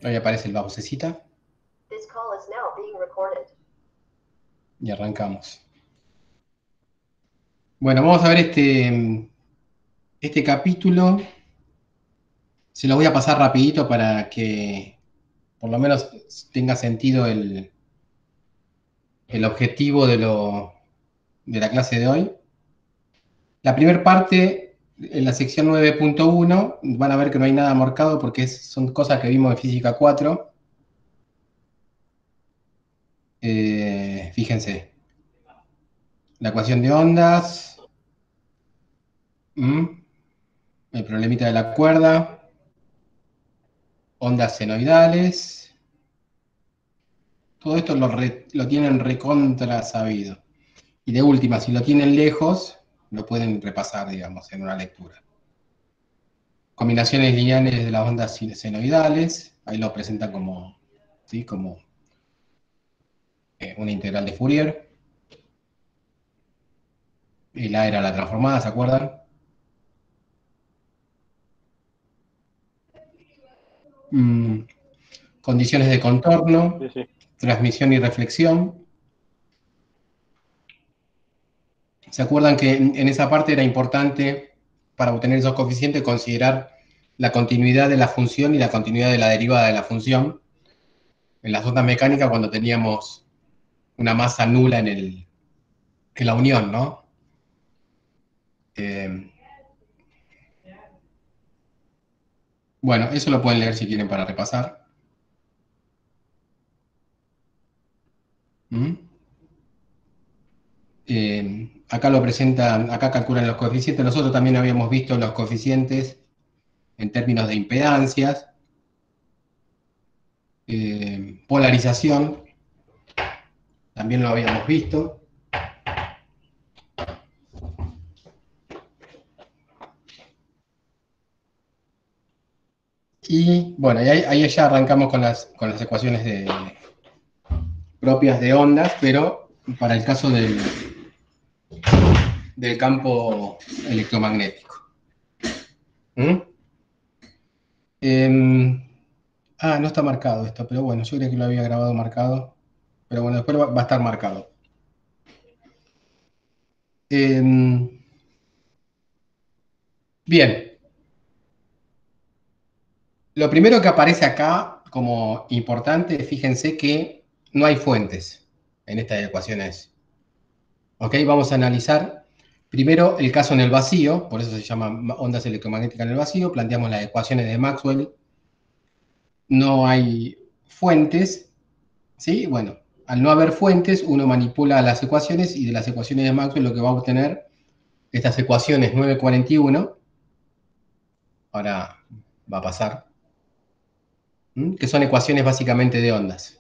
Ahí aparece el vocecita. Y arrancamos. Bueno, vamos a ver este capítulo. Se lo voy a pasar rapidito para que por lo menos tenga sentido el objetivo de la clase de hoy. La primera parte, en la sección 9.1, van a ver que no hay nada marcado porque son cosas que vimos en física 4. Fíjense, la ecuación de ondas, el problemita de la cuerda, ondas senoidales, todo esto lo tienen recontra sabido. Y de última, si lo tienen lejos, lo pueden repasar, digamos, en una lectura. Combinaciones lineales de las ondas senoidales, ahí lo presentan como, ¿sí? Como una integral de Fourier. Y la era la transformada, ¿se acuerdan? Condiciones de contorno, Sí, sí. transmisión y reflexión. ¿Se acuerdan que en esa parte era importante, para obtener esos coeficientes, considerar la continuidad de la función y la continuidad de la derivada de la función? En las ondas mecánicas, cuando teníamos una masa nula en la unión, ¿no? Eh, bueno, eso lo pueden leer si quieren para repasar. ¿Mm? Acá lo presentan, acá calculan los coeficientes. Nosotros también habíamos visto los coeficientes en términos de impedancias, polarización, también lo habíamos visto. Y bueno, ahí ya arrancamos con las ecuaciones propias de ondas, pero para el caso del campo electromagnético. ¿Mm? No está marcado esto, pero bueno, yo creo que lo había grabado marcado. Pero bueno, después va a estar marcado. Bien, lo primero que aparece acá como importante, fíjense que no hay fuentes en estas ecuaciones. ¿Ok? Vamos a analizar primero el caso en el vacío, por eso se llama ondas electromagnéticas en el vacío. Planteamos las ecuaciones de Maxwell. No hay fuentes, ¿sí? Bueno, al no haber fuentes, uno manipula las ecuaciones y de las ecuaciones de Maxwell lo que va a obtener estas ecuaciones 941, ahora va a pasar, que son ecuaciones básicamente de ondas,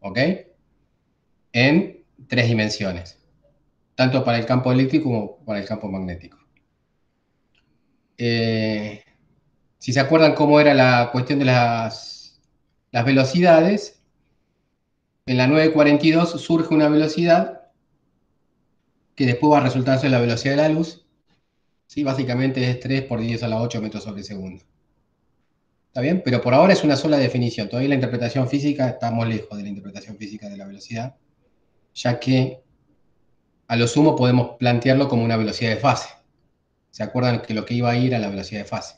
¿ok? En 3 dimensiones, tanto para el campo eléctrico como para el campo magnético. Si se acuerdan cómo era la cuestión de las velocidades, en la 942 surge una velocidad que después va a resultar ser la velocidad de la luz. ¿Sí? Básicamente es 3 por 10 a la 8 metros sobre segundo. ¿Está bien? Pero por ahora es una sola definición. Todavía la interpretación física, estamos lejos de la interpretación física de la velocidad, ya que a lo sumo podemos plantearlo como una velocidad de fase. ¿Se acuerdan que lo que iba a ir a la velocidad de fase?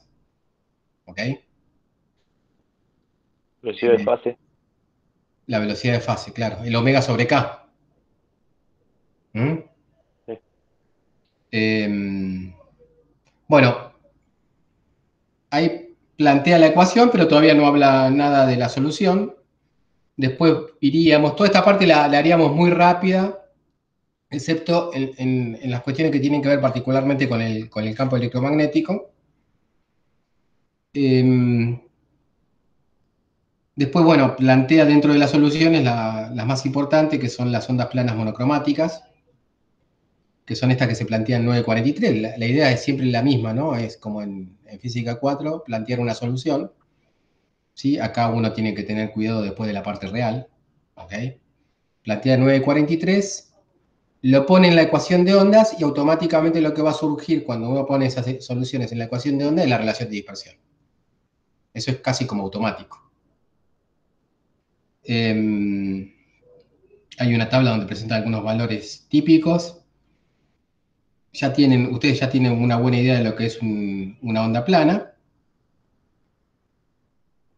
¿Ok? Velocidad de Eh, fase. la velocidad de fase, claro. El omega sobre K. ¿Mm? Sí. Bueno, ahí plantea la ecuación, pero todavía no habla nada de la solución. Después iríamos, toda esta parte la haríamos muy rápida, excepto en las cuestiones que tienen que ver particularmente con el campo electromagnético. Después, bueno, plantea dentro de las soluciones las más importantes, que son las ondas planas monocromáticas, que son estas que se plantean en 943. La idea es siempre la misma, ¿no? Es como en física 4, plantear una solución. ¿Sí? Acá uno tiene que tener cuidado después de la parte real. ¿Ok? Plantea 943, lo pone en la ecuación de ondas y automáticamente lo que va a surgir cuando uno pone esas soluciones en la ecuación de ondas es la relación de dispersión. Eso es casi como automático. Hay una tabla donde presenta algunos valores típicos. Ustedes ya tienen una buena idea de lo que es una onda plana.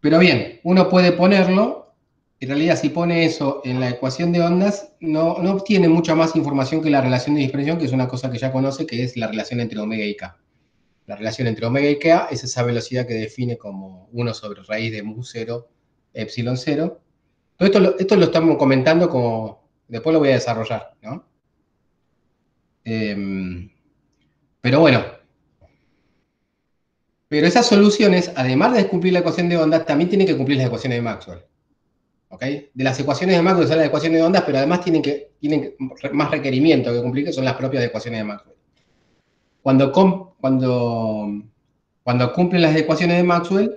Pero bien, uno puede ponerlo, en realidad si pone eso en la ecuación de ondas, no obtiene mucha más información que la relación de dispersión, que es una cosa que ya conoce, que es la relación entre omega y k. La relación entre omega y k es esa velocidad que define como 1 sobre raíz de mu 0, epsilon 0. Todo esto lo estamos comentando como, después lo voy a desarrollar, ¿no? Pero bueno, pero esas soluciones, además de cumplir la ecuación de ondas, también tienen que cumplir las ecuaciones de Maxwell. ¿Ok? De las ecuaciones de Maxwell son las ecuaciones de ondas, pero además tienen más requerimientos que cumplir, que son las propias ecuaciones de Maxwell. Cuando cumplen las ecuaciones de Maxwell,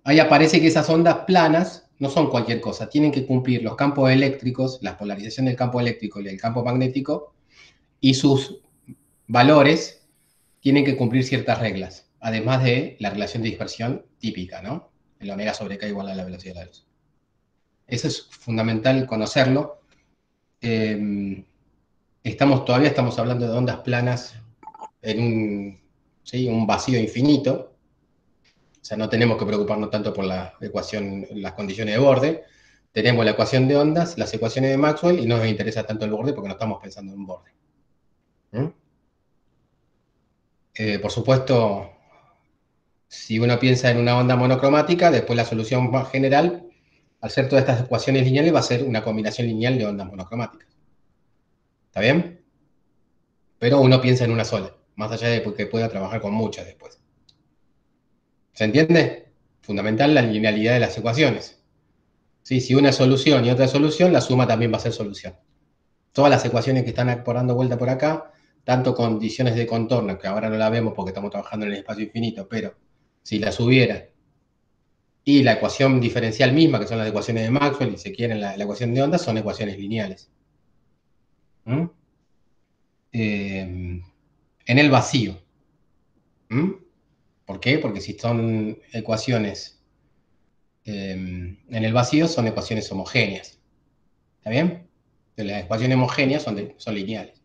ahí aparece que esas ondas planas no son cualquier cosa, tienen que cumplir los campos eléctricos, la polarización del campo eléctrico y el campo magnético, y sus valores tienen que cumplir ciertas reglas, además de la relación de dispersión típica, ¿no? El omega sobre k igual a la velocidad de la luz. Eso es fundamental conocerlo. Todavía estamos hablando de ondas planas en un vacío infinito. O sea, no tenemos que preocuparnos tanto por la ecuación, las condiciones de borde. Tenemos la ecuación de ondas, las ecuaciones de Maxwell, y no nos interesa tanto el borde porque no estamos pensando en un borde. Por supuesto, si uno piensa en una onda monocromática, después la solución más general, al ser todas estas ecuaciones lineales, va a ser una combinación lineal de ondas monocromáticas. ¿Está bien? Pero uno piensa en una sola, más allá de que pueda trabajar con muchas después. ¿Se entiende? Fundamental la linealidad de las ecuaciones. ¿Sí? Si una es solución y otra es solución, la suma también va a ser solución. Todas las ecuaciones que están dando vuelta por acá, tanto condiciones de contorno, que ahora no la vemos porque estamos trabajando en el espacio infinito, pero si las hubiera, y la ecuación diferencial misma, que son las ecuaciones de Maxwell, y si quieren la ecuación de ondas, son ecuaciones lineales. En el vacío. ¿Por qué? Porque si son ecuaciones en el vacío, son ecuaciones homogéneas. ¿Está bien? Entonces, las ecuaciones homogéneas son lineales.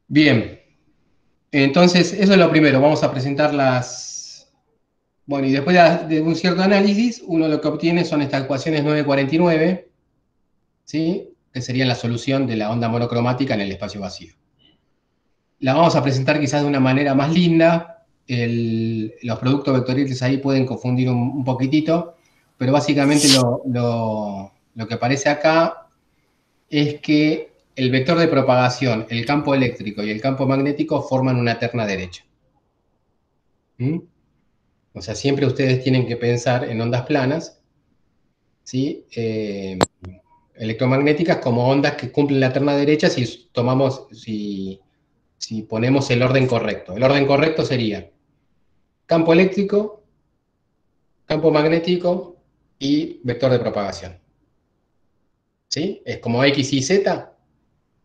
Bien. Entonces, eso es lo primero. Vamos a presentar las... Bueno, y después de un cierto análisis, uno lo que obtiene son estas ecuaciones 949, ¿sí? Que serían la solución de la onda monocromática en el espacio vacío. La vamos a presentar quizás de una manera más linda. Los productos vectoriales ahí pueden confundir un poquitito, pero básicamente lo que aparece acá es que el vector de propagación, el campo eléctrico y el campo magnético forman una terna derecha. O sea, siempre ustedes tienen que pensar en ondas planas, ¿sí? Electromagnéticas como ondas que cumplen la terna derecha si ponemos el orden correcto. El orden correcto sería campo eléctrico, campo magnético y vector de propagación. ¿Sí? Es como X y Z,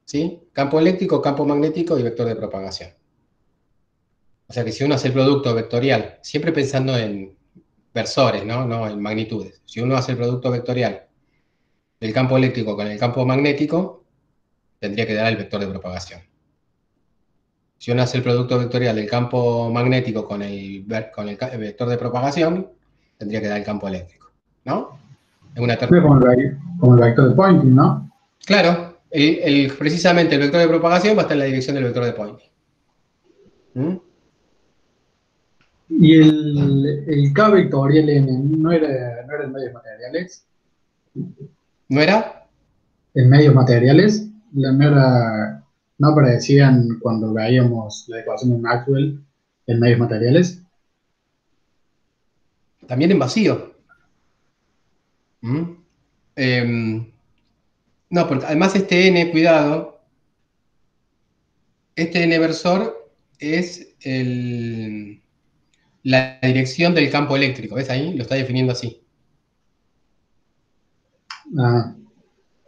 ¿sí? Campo eléctrico, campo magnético y vector de propagación. O sea que si uno hace el producto vectorial, siempre pensando en versores, ¿no? En magnitudes. Si uno hace el producto vectorial del campo eléctrico con el campo magnético, tendría que dar el vector de propagación. Si uno hace el producto vectorial del campo magnético con el vector de propagación, tendría que dar el campo eléctrico, ¿no? Es una como el vector de Poynting, ¿no? Claro, precisamente el vector de propagación va a estar en la dirección del vector de Poynting. Y el K vectorial no era en medios materiales. ¿No era? En medios materiales, no aparecían cuando veíamos la ecuación de Maxwell en medios materiales. También en vacío. No, porque además este n, cuidado, este n versor es la dirección del campo eléctrico. ¿Ves ahí? Lo está definiendo así. Ah,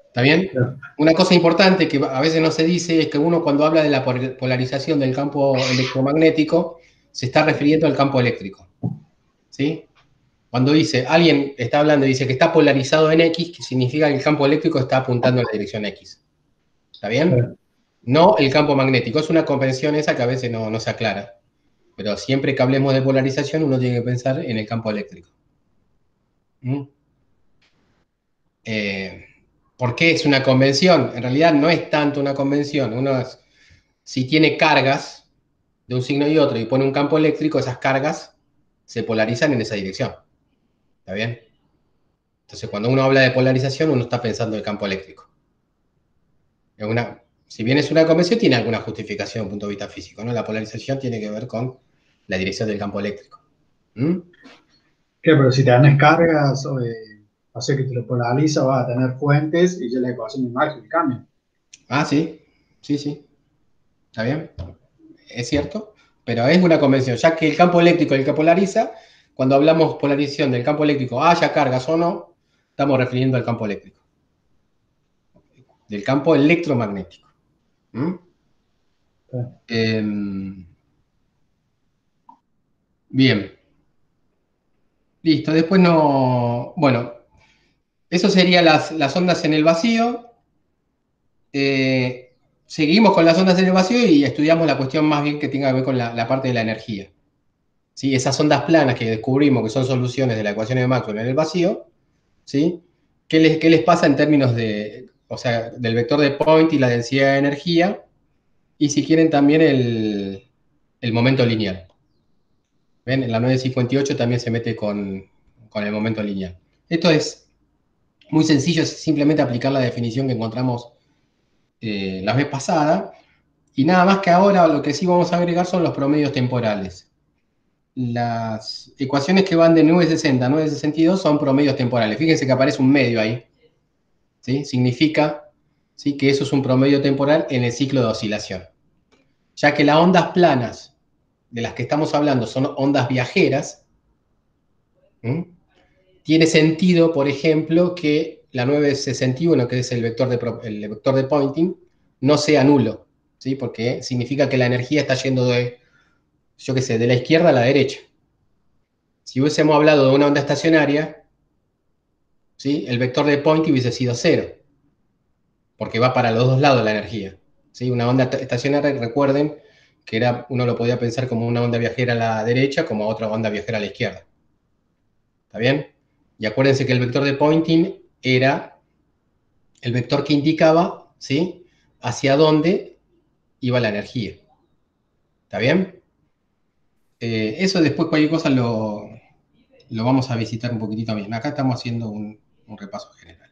¿Está bien? claro. Una cosa importante que a veces no se dice es que uno cuando habla de la polarización del campo electromagnético se está refiriendo al campo eléctrico. ¿sí? Cuando dice, alguien está hablando y dice que está polarizado en X, que significa que el campo eléctrico está apuntando en la dirección X. ¿Está Sí. bien? No el campo magnético. Es una convención esa que a veces no se aclara. Pero siempre que hablemos de polarización, uno tiene que pensar en el campo eléctrico. ¿Mm? ¿Por qué es una convención? En realidad no es tanto una convención. Si tiene cargas de un signo y otro y pone un campo eléctrico, esas cargas se polarizan en esa dirección. ¿Está bien? Entonces, cuando uno habla de polarización, uno está pensando en el campo eléctrico. Si bien es una convención, tiene alguna justificación desde un punto de vista físico, ¿no? La polarización tiene que ver con la dirección del campo eléctrico. ¿Mm? ¿Qué? Pero si tenés cargas, o sea que te lo polariza, vas a tener fuentes y ya la ecuación de Maxwell cambia. Ah, sí, sí, sí, está bien, es cierto, pero es una convención, ya que el campo eléctrico es el que polariza, cuando hablamos polarización del campo eléctrico, haya cargas o no, estamos refiriendo al campo eléctrico, del campo electromagnético. ¿Mm? Sí. Eh, bien, listo, después no, bueno, eso serían las ondas en el vacío. Seguimos con las ondas en el vacío y estudiamos la cuestión más bien que tenga que ver con la parte de la energía. ¿Sí? Esas ondas planas que descubrimos que son soluciones de la ecuación de Maxwell en el vacío, ¿sí? ¿Qué les pasa en términos o sea, del vector de Point y la densidad de energía? Y si quieren también el momento lineal. ¿Ven? En la 958 también se mete con el momento lineal. Esto es muy sencillo, es simplemente aplicar la definición que encontramos la vez pasada. Y nada más que ahora lo que sí vamos a agregar son los promedios temporales. Las ecuaciones que van de 960 a 962 son promedios temporales. Fíjense que aparece un medio ahí. ¿Sí? Significa, ¿sí?, que eso es un promedio temporal en el ciclo de oscilación. Ya que las ondas planas de las que estamos hablando son ondas viajeras, ¿sí?, tiene sentido, por ejemplo, que la 961, que es el vector de Poynting, no sea nulo, ¿sí? Porque significa que la energía está yendo yo qué sé, de la izquierda a la derecha. Si hubiésemos hablado de una onda estacionaria, ¿sí?, el vector de Poynting hubiese sido cero, porque va para los dos lados la energía. ¿Sí? Una onda estacionaria, recuerden que uno lo podía pensar como una onda viajera a la derecha, como otra onda viajera a la izquierda. ¿Está bien? Y acuérdense que el vector de Poynting era el vector que indicaba, ¿sí?, hacia dónde iba la energía. ¿Está bien? Eso después cualquier cosa lo vamos a visitar un poquitito bien. Acá estamos haciendo un repaso general.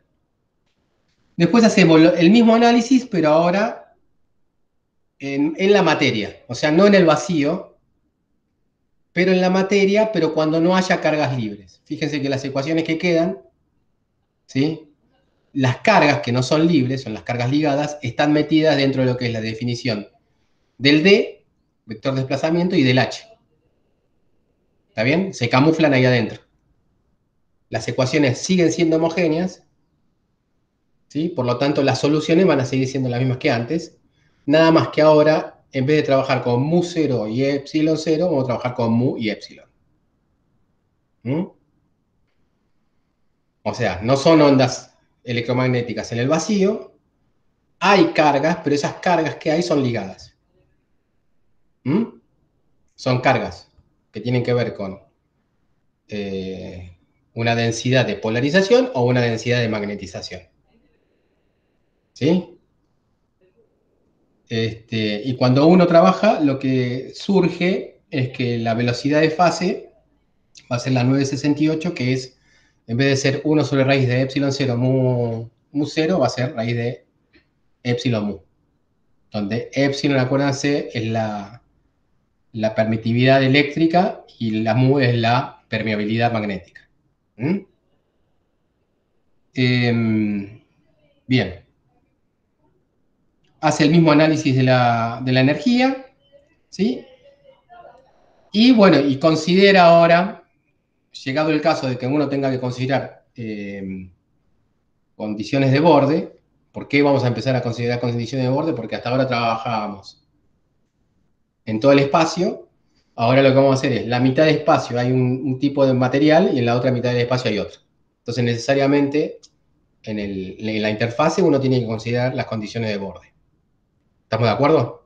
Después hacemos el mismo análisis, pero ahora en la materia. O sea, no en el vacío, pero en la materia, pero cuando no haya cargas libres. Fíjense que las ecuaciones que quedan, ¿sí?, las cargas que no son libres, son las cargas ligadas, están metidas dentro de lo que es la definición del D, vector de desplazamiento, y del H. ¿Está bien? Se camuflan ahí adentro. Las ecuaciones siguen siendo homogéneas, ¿sí? Por lo tanto, las soluciones van a seguir siendo las mismas que antes, nada más que ahora, en vez de trabajar con mu0 y epsilon 0, vamos a trabajar con mu y epsilon. ¿Mm? O sea, no son ondas electromagnéticas en el vacío, hay cargas, pero esas cargas que hay son ligadas. ¿Mm? Son cargas que tienen que ver con una densidad de polarización o una densidad de magnetización. ¿Sí? Y cuando uno trabaja, lo que surge es que la velocidad de fase va a ser la 968, que es, en vez de ser 1 sobre raíz de epsilon 0 mu 0, va a ser raíz de epsilon mu. Donde epsilon, acuérdense, es la permitividad eléctrica y la mu es la permeabilidad magnética. ¿Mm? Bien. Hace el mismo análisis de la energía, ¿sí? Y bueno, y considera ahora, llegado el caso de que uno tenga que considerar condiciones de borde. ¿Por qué vamos a empezar a considerar condiciones de borde? Porque hasta ahora trabajábamos en todo el espacio, Ahora lo que vamos a hacer es, la mitad del espacio hay un tipo de material y en la otra mitad del espacio hay otro. Entonces, necesariamente, en la interfase uno tiene que considerar las condiciones de borde. ¿Estamos de acuerdo?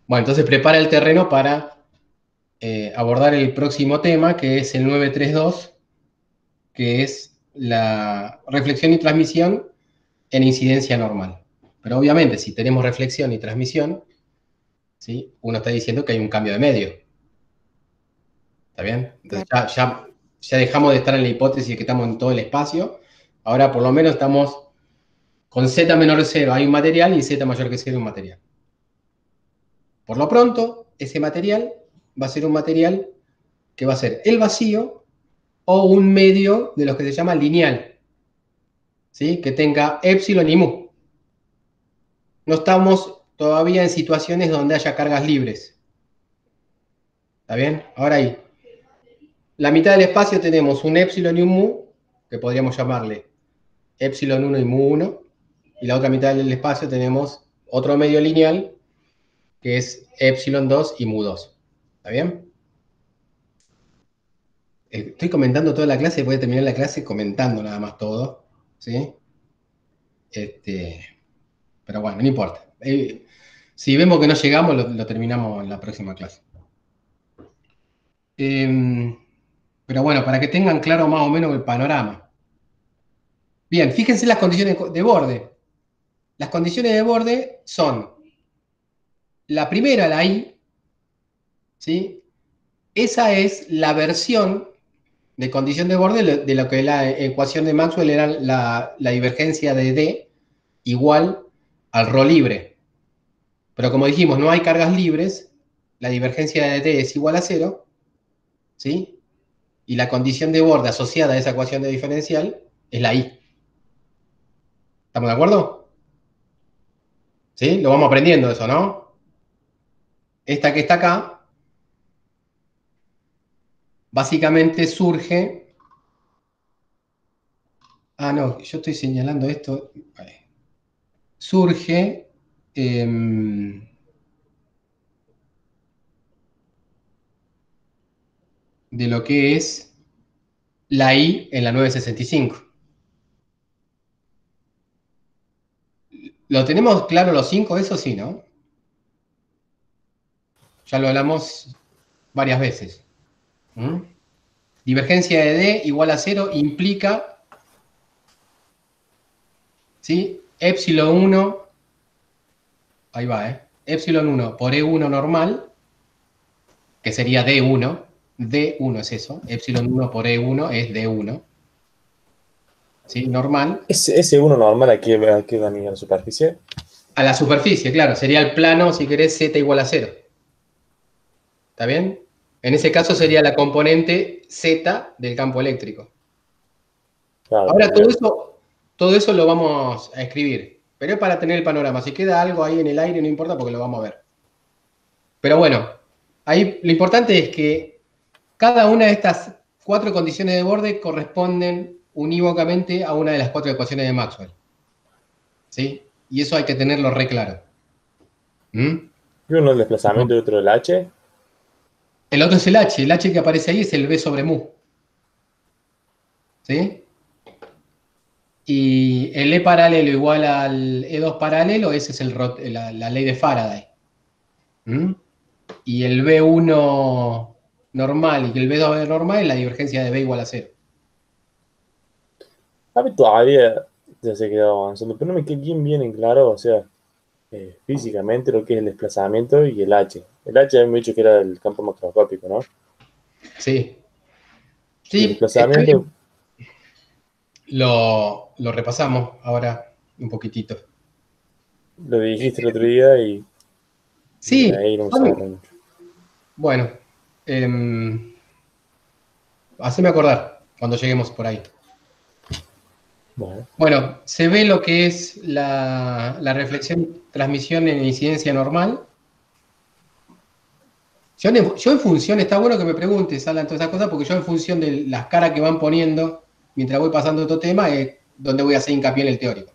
Bueno, entonces prepara el terreno para abordar el próximo tema, que es el 932, que es la reflexión y transmisión en incidencia normal. Pero obviamente, si tenemos reflexión y transmisión, ¿sí? Uno está diciendo que hay un cambio de medio. ¿Está bien? Entonces ya dejamos de estar en la hipótesis de que estamos en todo el espacio. Ahora por lo menos estamos con z menor de 0 hay un material y z mayor que 0 un material. Por lo pronto, ese material va a ser un material que va a ser el vacío o un medio de los que se llama lineal, ¿sí? Que tenga épsilon y mu. No estamos todavía en situaciones donde haya cargas libres. ¿Está bien? Ahora ahí. La mitad del espacio tenemos un épsilon y un mu, que podríamos llamarle épsilon 1 y mu 1, y la otra mitad del espacio tenemos otro medio lineal, que es épsilon 2 y mu 2. ¿Está bien? Estoy comentando toda la clase, voy a terminar la clase comentando nada más todo, ¿sí? Pero bueno, no importa. Si vemos que no llegamos, lo terminamos en la próxima clase. Pero bueno, para que tengan claro más o menos el panorama. Bien, fíjense las condiciones de borde. Las condiciones de borde son la primera, la I, ¿sí? Esa es la versión de condición de borde de lo que la ecuación de Maxwell era la divergencia de D igual al ρ libre. Pero como dijimos, no hay cargas libres, la divergencia de D es igual a 0, ¿sí? Y la condición de borde asociada a esa ecuación de diferencial es la I. ¿Estamos de acuerdo? ¿Sí? Lo vamos aprendiendo eso, ¿no? Esta que está acá, básicamente surge... Ah, no, yo estoy señalando esto. Surge... de lo que es la I en la 965. ¿Lo tenemos claro los 5? Eso sí, ¿no? Ya lo hablamos varias veces. ¿Mm? Divergencia de D igual a 0 implica, ¿sí? Épsilon 1, ahí va, Épsilon 1 por E1 normal, que sería D1. D1 es eso. Épsilon 1 por E1 es D1. ¿Sí? Normal. Ese uno normal aquí queda a la superficie. A la superficie, claro. Sería el plano, si querés, Z igual a 0. ¿Está bien? En ese caso sería la componente Z del campo eléctrico. Claro, Ahora todo eso lo vamos a escribir, pero es para tener el panorama. Si queda algo ahí en el aire, no importa porque lo vamos a ver. Pero bueno, ahí lo importante es que cada una de estas 4 condiciones de borde corresponden unívocamente a una de las 4 ecuaciones de Maxwell. ¿Sí? Y eso hay que tenerlo re claro. ¿Mm? Y uno el desplazamiento y otro el H. El otro es el H. El H que aparece ahí es el B sobre mu. ¿Sí? Y el E paralelo igual al E2 paralelo, ese es la ley de Faraday. ¿Mm? Y el B1 normal y el B2 normal es la divergencia de B igual a 0. A mí todavía ya se quedó avanzando, pero no me quedó bien en claro, o sea, físicamente lo que es el desplazamiento y el H. El H habíamos dicho que era el campo macroscópico, ¿no? Sí. Y el Sí, está desplazamiento, bien. Lo repasamos ahora un poquitito. lo dijiste el otro día y Sí, ahí no se agarra mucho. bueno, haceme acordar cuando lleguemos por ahí. Bueno, se ve lo que es la reflexión, transmisión en incidencia normal. Yo en función, está bueno que me preguntes, Alan, todas esas cosas, porque yo en función de las caras que van poniendo mientras voy pasando otro tema, es donde voy a hacer hincapié en el teórico.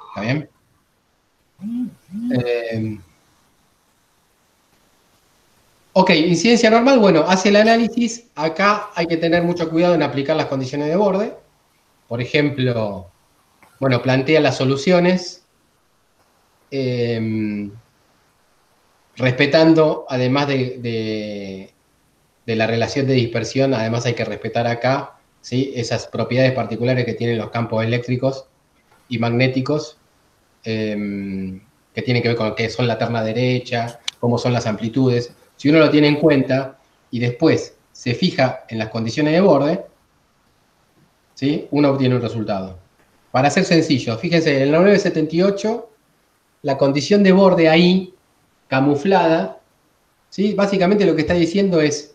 ¿Está bien? Ok, incidencia normal, bueno, hace el análisis. Acá hay que tener mucho cuidado en aplicar las condiciones de borde. Por ejemplo, bueno, plantea las soluciones, respetando, además de la relación de dispersión, además hay que respetar acá, ¿sí?, esas propiedades particulares que tienen los campos eléctricos y magnéticos, que tienen que ver con qué son la terna derecha, cómo son las amplitudes. Si uno lo tiene en cuenta y después se fija en las condiciones de borde, ¿sí?, uno obtiene un resultado. Para ser sencillo, fíjense, en la 978, la condición de borde ahí, camuflada, ¿sí?, básicamente lo que está diciendo es,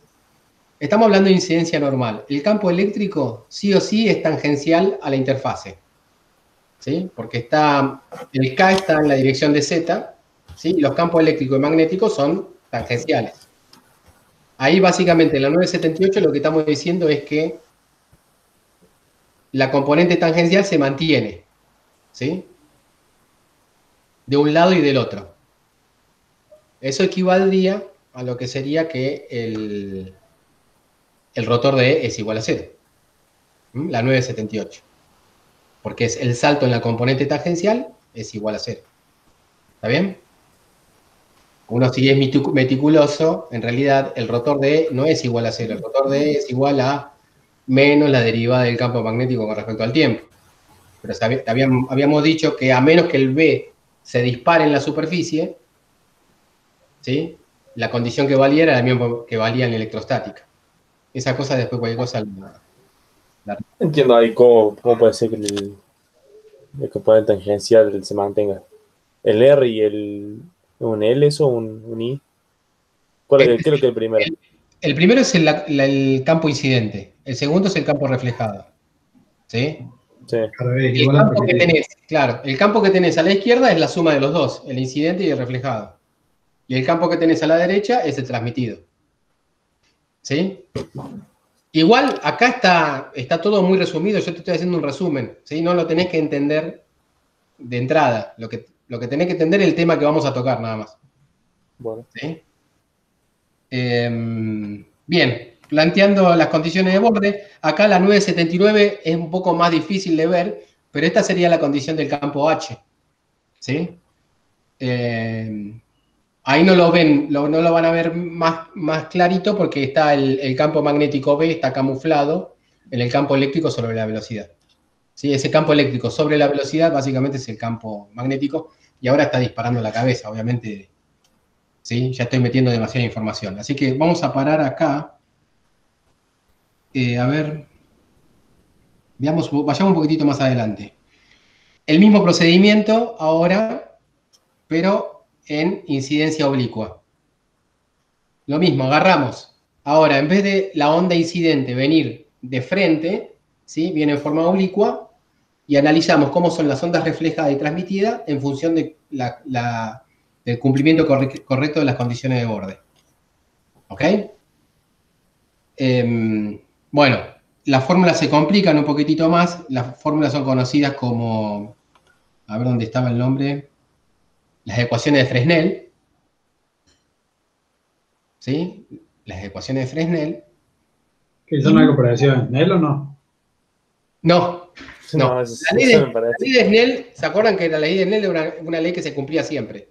estamos hablando de incidencia normal. El campo eléctrico sí o sí es tangencial a la interfase, ¿sí?, porque el K está en la dirección de Z, ¿sí?, y los campos eléctricos y magnéticos son tangenciales. Ahí básicamente en la 978 lo que estamos diciendo es que la componente tangencial se mantiene, ¿sí?, de un lado y del otro. Eso equivaldría a lo que sería que el rotor de E es igual a 0, la 978. Porque es el salto en la componente tangencial es igual a 0. ¿Está bien? Uno, si es meticuloso, en realidad el rotor de E no es igual a 0. El rotor de E es igual a menos la derivada del campo magnético con respecto al tiempo. Pero habíamos dicho que a menos que el B se dispare en la superficie, ¿sí?, la condición que valía era la misma que valía en electrostática. Esa cosa después cualquier cosa Entiendo ahí cómo puede ser que el componente tangencial se mantenga. El R y un L, ¿eso? ¿Un I? ¿Qué es lo que es el primero? El primero es el campo incidente, el segundo es el campo reflejado, ¿sí? Sí. El campo que tenés, claro, el campo que tenés a la izquierda es la suma de los dos, el incidente y el reflejado. Y el campo que tenés a la derecha es el transmitido, ¿sí? Igual, acá está todo muy resumido, yo te estoy haciendo un resumen, ¿sí? No lo tenés que entender de entrada, lo que tenés que entender es el tema que vamos a tocar, nada más. Bueno. ¿Sí? Bien, planteando las condiciones de borde, acá la 979 es un poco más difícil de ver, pero esta sería la condición del campo H, ¿sí? Ahí no lo ven, no lo van a ver más clarito porque está el campo magnético B, está camuflado en el campo eléctrico sobre la velocidad. ¿Sí? Ese campo eléctrico sobre la velocidad básicamente es el campo magnético y ahora está disparando la cabeza, obviamente. ¿Sí? Ya estoy metiendo demasiada información. Así que vamos a parar acá. A ver, vayamos un poquitito más adelante. El mismo procedimiento ahora, pero en incidencia oblicua. Lo mismo, agarramos. Ahora, en vez de la onda incidente venir de frente, ¿sí?, viene en forma oblicua, y analizamos cómo son las ondas reflejadas y transmitidas en función de del cumplimiento correcto de las condiciones de borde. ¿Ok? Bueno, las fórmulas se complican un poquitito más. Las fórmulas son conocidas como, a ver dónde estaba el nombre, las ecuaciones de Fresnel. ¿Sí? Las ecuaciones de Fresnel. ¿Que son algo parecido a Snell o no? No. No, La ley de Snell, ¿se acuerdan que la ley de Snell era una ley que se cumplía siempre?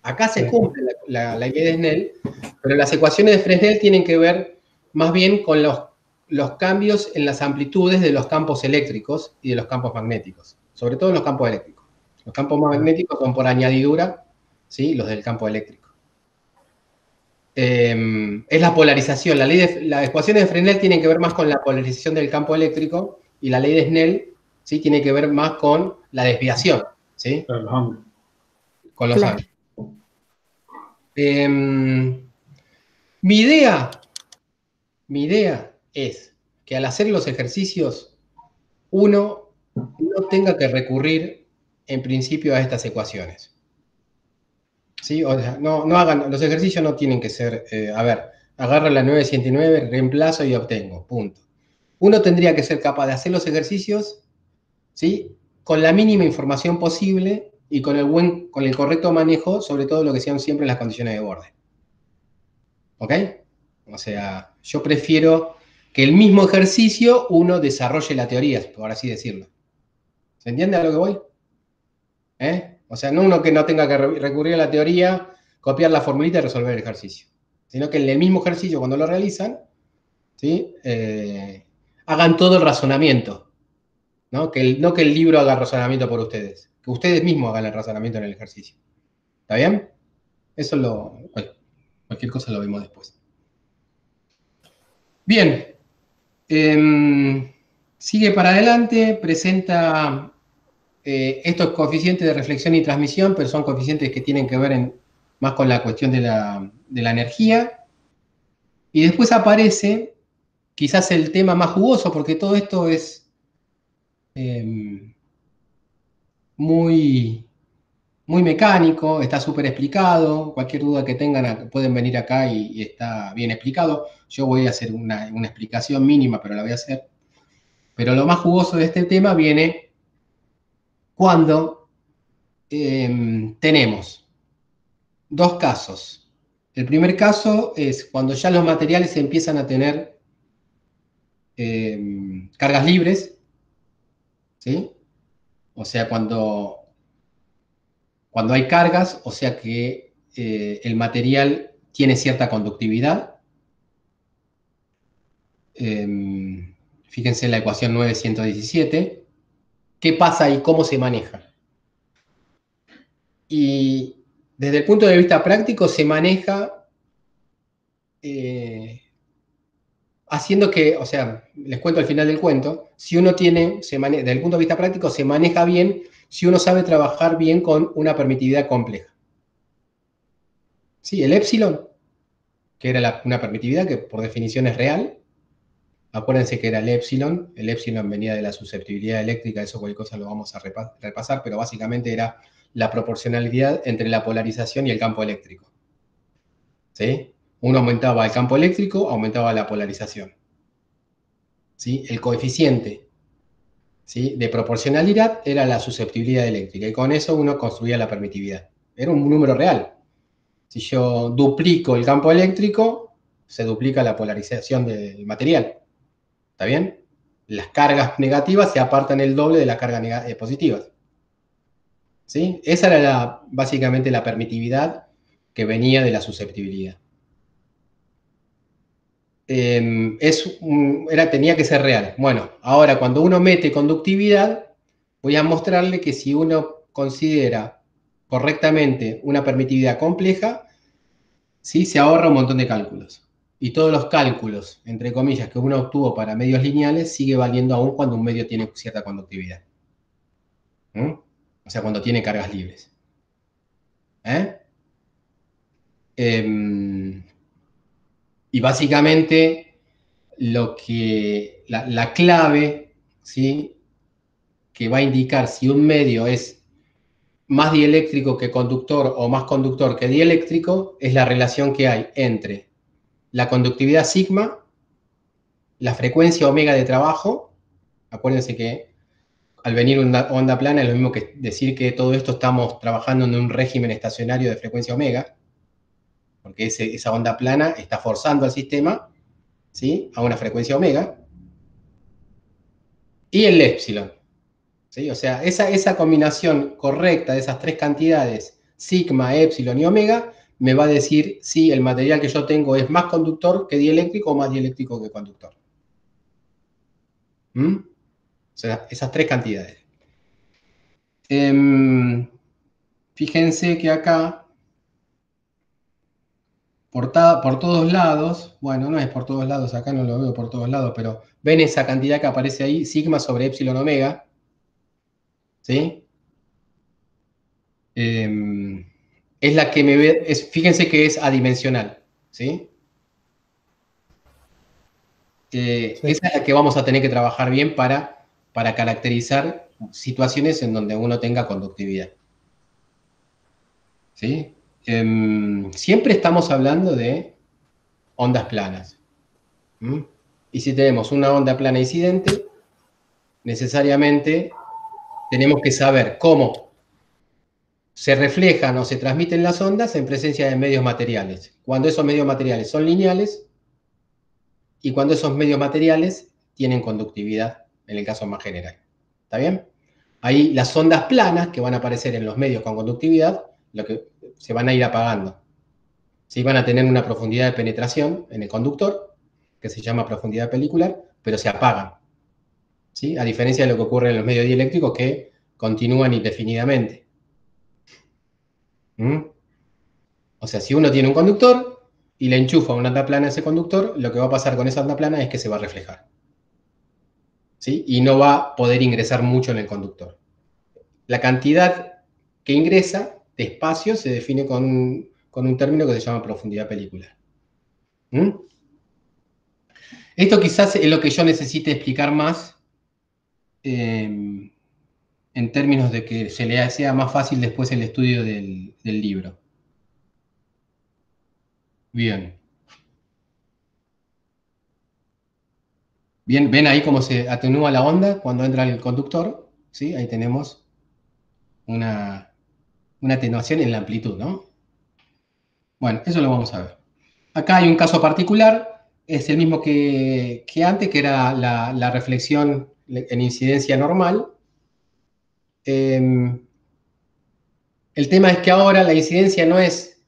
Acá se cumple la ley de Snell, pero las ecuaciones de Fresnel tienen que ver más bien con los cambios en las amplitudes de los campos eléctricos y de los campos magnéticos, sobre todo en los campos eléctricos. Los campos magnéticos son por añadidura, ¿sí?, los del campo eléctrico. Es la polarización. Las ecuaciones de Fresnel tienen que ver más con la polarización del campo eléctrico y la ley de Snell, ¿sí?, tiene que ver más con la desviación, ¿sí? Con los ángulos. Con los ángulos. Mi idea es que al hacer los ejercicios uno no tenga que recurrir en principio a estas ecuaciones. ¿Sí? O sea, no hagan, los ejercicios no tienen que ser, a ver, agarro la 909, reemplazo y obtengo, punto. Uno tendría que ser capaz de hacer los ejercicios, ¿sí?, con la mínima información posible y con el correcto manejo, sobre todo lo que sean siempre las condiciones de borde. ¿Ok? O sea, yo prefiero que el mismo ejercicio uno desarrolle la teoría, por así decirlo. ¿Se entiende a lo que voy? O sea, no uno que no tenga que recurrir a la teoría, copiar la formulita y resolver el ejercicio. Sino que en el mismo ejercicio, cuando lo realizan, ¿sí? Hagan todo el razonamiento. ¿No? No que el libro haga el razonamiento por ustedes. Que ustedes mismos hagan el razonamiento en el ejercicio. ¿Está bien? Eso cualquier cosa lo vemos después. Bien. Sigue para adelante, presenta estos coeficientes de reflexión y transmisión, pero son coeficientes que tienen que ver más con la cuestión de la energía. Y después aparece quizás el tema más jugoso, porque todo esto es muy mecánico, está súper explicado. Cualquier duda que tengan pueden venir acá y está bien explicado. Yo voy a hacer una explicación mínima, pero la voy a hacer. Pero lo más jugoso de este tema viene cuando tenemos dos casos. El primer caso es cuando ya los materiales empiezan a tener cargas libres, ¿sí? O sea, cuando hay cargas, o sea que el material tiene cierta conductividad. Fíjense en la ecuación 917. ¿Qué pasa y cómo se maneja? Y desde el punto de vista práctico se maneja haciendo que, o sea, les cuento al final del cuento, si uno tiene, desde el punto de vista práctico, se maneja bien si uno sabe trabajar bien con una permitividad compleja. Sí, el épsilon, que era una permitividad que por definición es real. Acuérdense que era el épsilon venía de la susceptibilidad eléctrica, eso cualquier cosa lo vamos a repasar, pero básicamente era la proporcionalidad entre la polarización y el campo eléctrico. ¿Sí? Uno aumentaba el campo eléctrico, aumentaba la polarización. ¿Sí? El coeficiente, ¿sí?, de proporcionalidad era la susceptibilidad eléctrica, y con eso uno construía la permitividad. Era un número real. Si yo duplico el campo eléctrico, se duplica la polarización del material. ¿Está bien? Las cargas negativas se apartan el doble de las cargas positivas. ¿Sí? Esa era básicamente la permitividad que venía de la susceptibilidad. Tenía que ser real. Bueno, ahora cuando uno mete conductividad, voy a mostrarle que si uno considera correctamente una permitividad compleja, ¿sí?, se ahorra un montón de cálculos. Y todos los cálculos, entre comillas, que uno obtuvo para medios lineales, sigue valiendo aún cuando un medio tiene cierta conductividad. O sea, cuando tiene cargas libres. Y básicamente la clave, ¿sí?, que va a indicar si un medio es más dieléctrico que conductor o más conductor que dieléctrico es la relación que hay entre la conductividad sigma, la frecuencia omega de trabajo. Acuérdense que al venir una onda plana es lo mismo que decir que todo esto estamos trabajando en un régimen estacionario de frecuencia omega, porque esa onda plana está forzando al sistema, ¿sí?, a una frecuencia omega, y el épsilon. ¿Sí? O sea, esa combinación correcta de esas tres cantidades, sigma, épsilon y omega, me va a decir si el material que yo tengo es más conductor que dieléctrico o más dieléctrico que conductor. O sea, esas tres cantidades. Fíjense que acá, por todos lados, bueno, no es por todos lados, acá no lo veo por todos lados, pero ven esa cantidad que aparece ahí, sigma sobre épsilon omega, ¿sí? Es la que me ve, fíjense que es adimensional, ¿sí? Sí. Esa es la que vamos a tener que trabajar bien para caracterizar situaciones en donde uno tenga conductividad. ¿Sí? Siempre estamos hablando de ondas planas. Y si tenemos una onda plana incidente, necesariamente tenemos que saber cómo se reflejan o se transmiten las ondas en presencia de medios materiales. cuando esos medios materiales son lineales y cuando esos medios materiales tienen conductividad, en el caso más general. ¿Está bien? Ahí las ondas planas que van a aparecer en los medios con conductividad, lo que se van a ir apagando. Sí, van a tener una profundidad de penetración en el conductor, que se llama profundidad pelicular, pero se apagan. ¿Sí? A diferencia de lo que ocurre en los medios dieléctricos que continúan indefinidamente. ¿Mm? O sea, si uno tiene un conductor y le enchufa una onda plana a ese conductor, lo que va a pasar con esa onda plana es que se va a reflejar. ¿Sí? Y no va a poder ingresar mucho en el conductor. La cantidad que ingresa de espacio se define con un término que se llama profundidad pelicular. ¿Mm? Esto quizás es lo que yo necesite explicar más en términos de que se le sea más fácil después el estudio del libro. Bien. Bien, ¿ven ahí cómo se atenúa la onda cuando entra el conductor? ¿Sí? Ahí tenemos una atenuación en la amplitud, ¿no? Bueno, eso lo vamos a ver. Acá hay un caso particular, es el mismo que antes, que era la reflexión en incidencia normal. El tema es que ahora la incidencia no es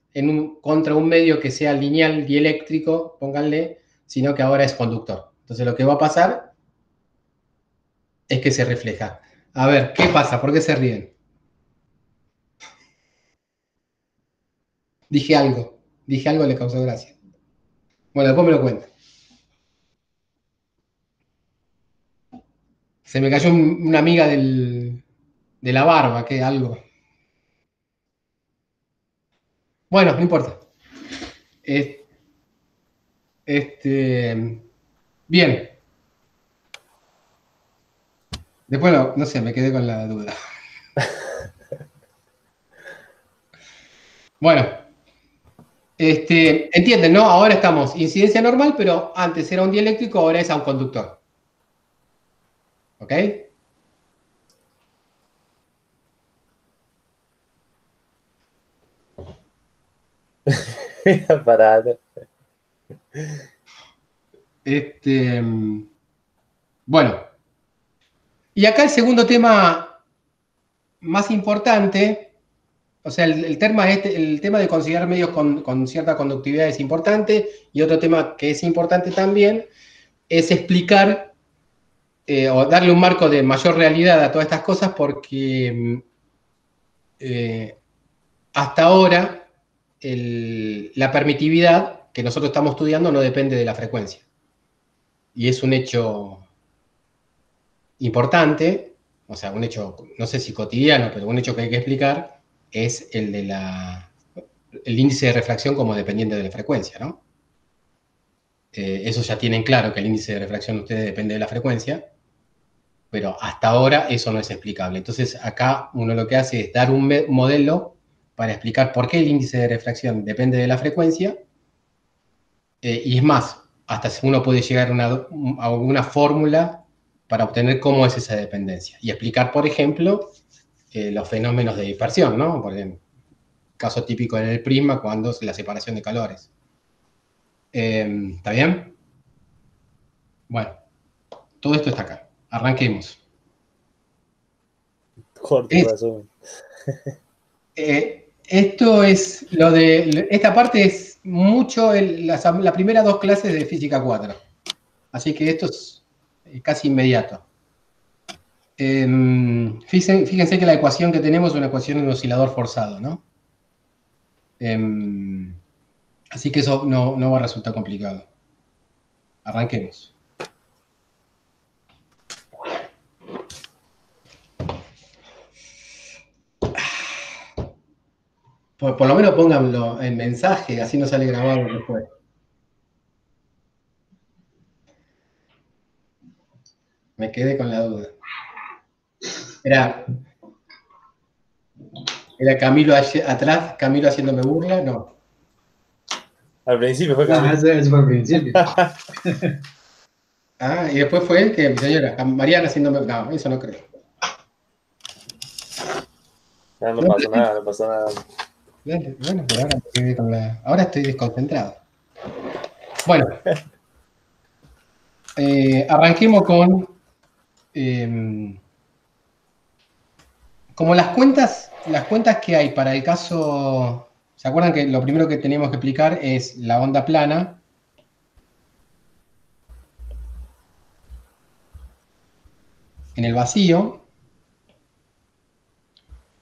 contra un medio que sea lineal dieléctrico, pónganle, sino que ahora es conductor. Entonces lo que va a pasar es que se refleja. A ver, ¿qué pasa? ¿Por qué se ríen? Dije algo le causó gracia. Bueno, después me lo cuento. Se me cayó una amiga de la barba, que algo. Bueno, no importa. Bien. Después no sé, me quedé con la duda. Bueno, entienden, ¿no? Ahora estamos incidencia normal, pero antes era un dieléctrico, ahora es a un conductor. ¿Ok? Parada. Bueno. Y acá el segundo tema más importante, o sea, el tema de considerar medios con cierta conductividad es importante, y otro tema que es importante también es explicar o darle un marco de mayor realidad a todas estas cosas, porque hasta ahora la permitividad que nosotros estamos estudiando no depende de la frecuencia. Y es un hecho importante, o sea, un hecho, no sé si cotidiano, pero un hecho que hay que explicar, es el índice de refracción como dependiente de la frecuencia, ¿no? Eso ya tienen claro que el índice de refracción de ustedes depende de la frecuencia, pero hasta ahora eso no es explicable. Entonces acá uno lo que hace es dar un modelo para explicar por qué el índice de refracción depende de la frecuencia, y es más, hasta uno puede llegar a una fórmula para obtener cómo es esa dependencia. Y explicar, por ejemplo, los fenómenos de dispersión, ¿no? Por ejemplo, caso típico en el prisma, cuando es la separación de calores. ¿Está bien? Bueno, todo esto está acá. Arranquemos. Corto resumen. Esto es lo de... Esta parte es mucho las primeras 2 clases de física 4. Así que esto es casi inmediato. Fíjense que la ecuación que tenemos es una ecuación de un oscilador forzado, ¿no? Así que eso no va a resultar complicado. Arranquemos. Por lo menos pónganlo en mensaje, así no sale grabado después. Me quedé con la duda. Era Camilo atrás, Camilo haciéndome burla, no. Al principio fue Camilo. Eso fue al principio. Y después fue él que mi señora, Mariana haciéndome... No, eso no creo. No pasó nada, no pasó nada. Bueno, pero ahora, ahora estoy desconcentrado. Bueno, arranquemos con como las cuentas que hay para el caso. ¿Se acuerdan que lo primero que teníamos que explicar es la onda plana? En el vacío.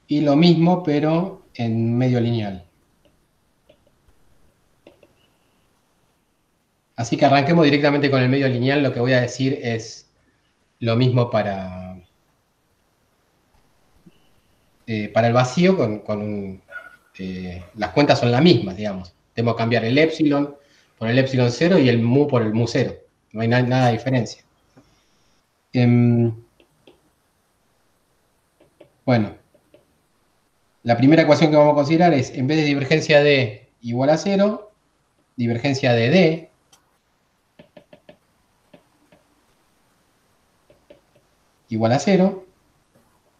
Y lo mismo, pero en medio lineal. Así que arranquemos directamente con el medio lineal. Lo que voy a decir es lo mismo para el vacío, las cuentas son las mismas, digamos. Tenemos que cambiar el épsilon por el épsilon 0 y el mu por el mu 0. No hay nada de diferencia. Bueno, la primera ecuación que vamos a considerar es, en vez de divergencia de igual a 0, divergencia de D igual a 0,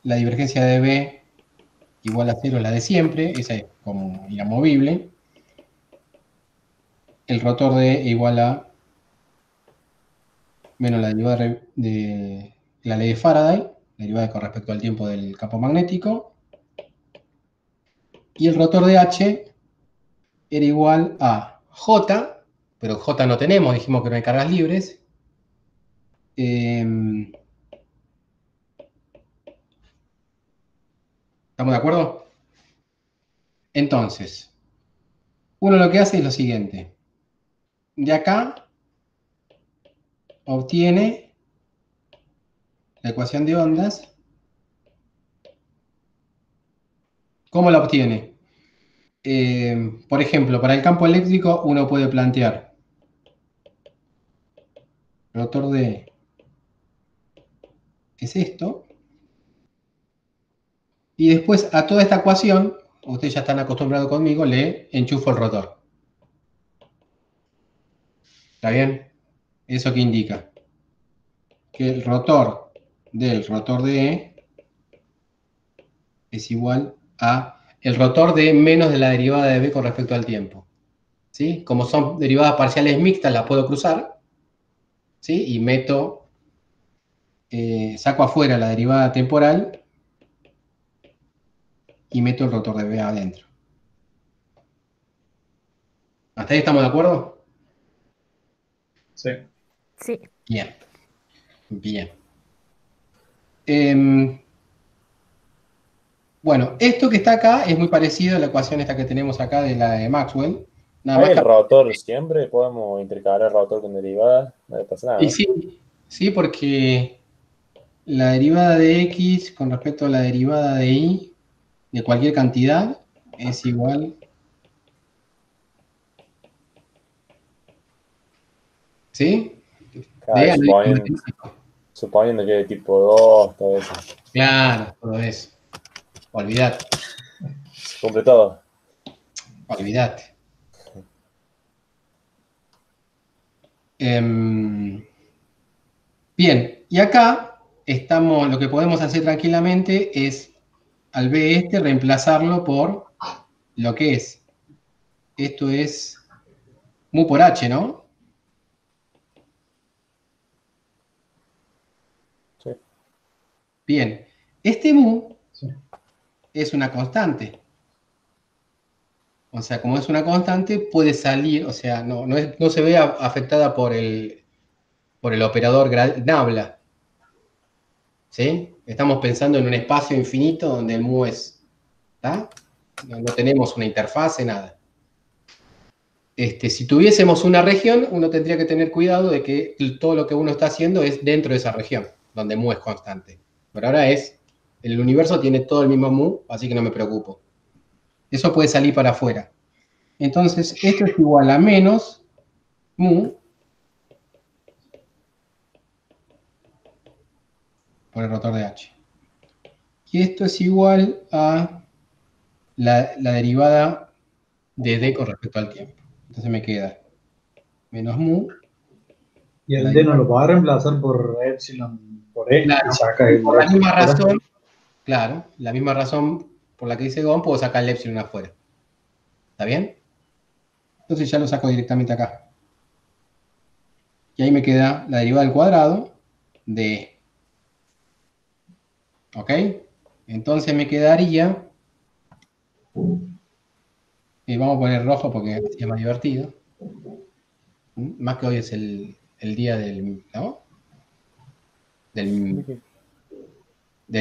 la divergencia de B igual a 0 es la de siempre, esa es como inamovible. El rotor de igual a menos la derivada de la ley de Faraday, la derivada con respecto al tiempo del campo magnético. Y el rotor de H era igual a J, pero J no tenemos, dijimos que no hay cargas libres. ¿Estamos de acuerdo? Entonces, uno lo que hace es lo siguiente. De acá obtiene la ecuación de ondas. ¿Cómo la obtiene? Por ejemplo, para el campo eléctrico uno puede plantear rotor de es esto. Y después a toda esta ecuación, ustedes ya están acostumbrados conmigo, le enchufo el rotor. ¿Está bien? ¿Eso qué indica? Que el rotor del rotor de E es igual a el rotor de menos de la derivada de B con respecto al tiempo. ¿Sí? Como son derivadas parciales mixtas, las puedo cruzar. ¿Sí? Y meto, saco afuera la derivada temporal y meto el rotor de B adentro. ¿Hasta ahí estamos de acuerdo? Sí. Sí. Bien. Bien. Bueno, esto que está acá es muy parecido a la ecuación esta que tenemos acá de la de Maxwell. Nada más ¿Hay que... el rotor siempre? ¿Podemos intercalar el rotor con derivada? No pasa nada. Y sí, porque la derivada de X con respecto a la derivada de Y de cualquier cantidad es igual. ¿Sí? Claro, suponiendo que de tipo 2, todo eso. Claro, todo eso. Olvídate. Se cumple todo. Olvídate. Bien, y acá estamos, lo que podemos hacer tranquilamente es al B este reemplazarlo por lo que es. Esto es mu por H, ¿no? Sí. Bien, este mu es una constante. O sea, como es una constante, puede salir, o sea, no se ve afectada por el operador Nabla. ¿Sí? Estamos pensando en un espacio infinito donde el mu es, ¿está? No tenemos una interfase, nada. Si tuviésemos una región, uno tendría que tener cuidado de que todo lo que uno está haciendo es dentro de esa región, donde mu es constante. Pero ahora el universo tiene todo el mismo mu, así que no me preocupo. Eso puede salir para afuera. Entonces, esto es igual a menos mu por el rotor de H. Y esto es igual a la derivada de D con respecto al tiempo. Entonces me queda menos mu. Y el D no lo podés reemplazar por epsilon por E. Claro, Y saca el por la misma afuera. razón, claro, la misma razón por la que dice Gon, puedo sacar el epsilon afuera. ¿Está bien? Entonces ya lo saco directamente acá. Y ahí me queda la derivada del cuadrado de E. ¿Ok? Entonces me quedaría... Y vamos a poner rojo porque es más divertido. Más que hoy es el día del... ¿no? Del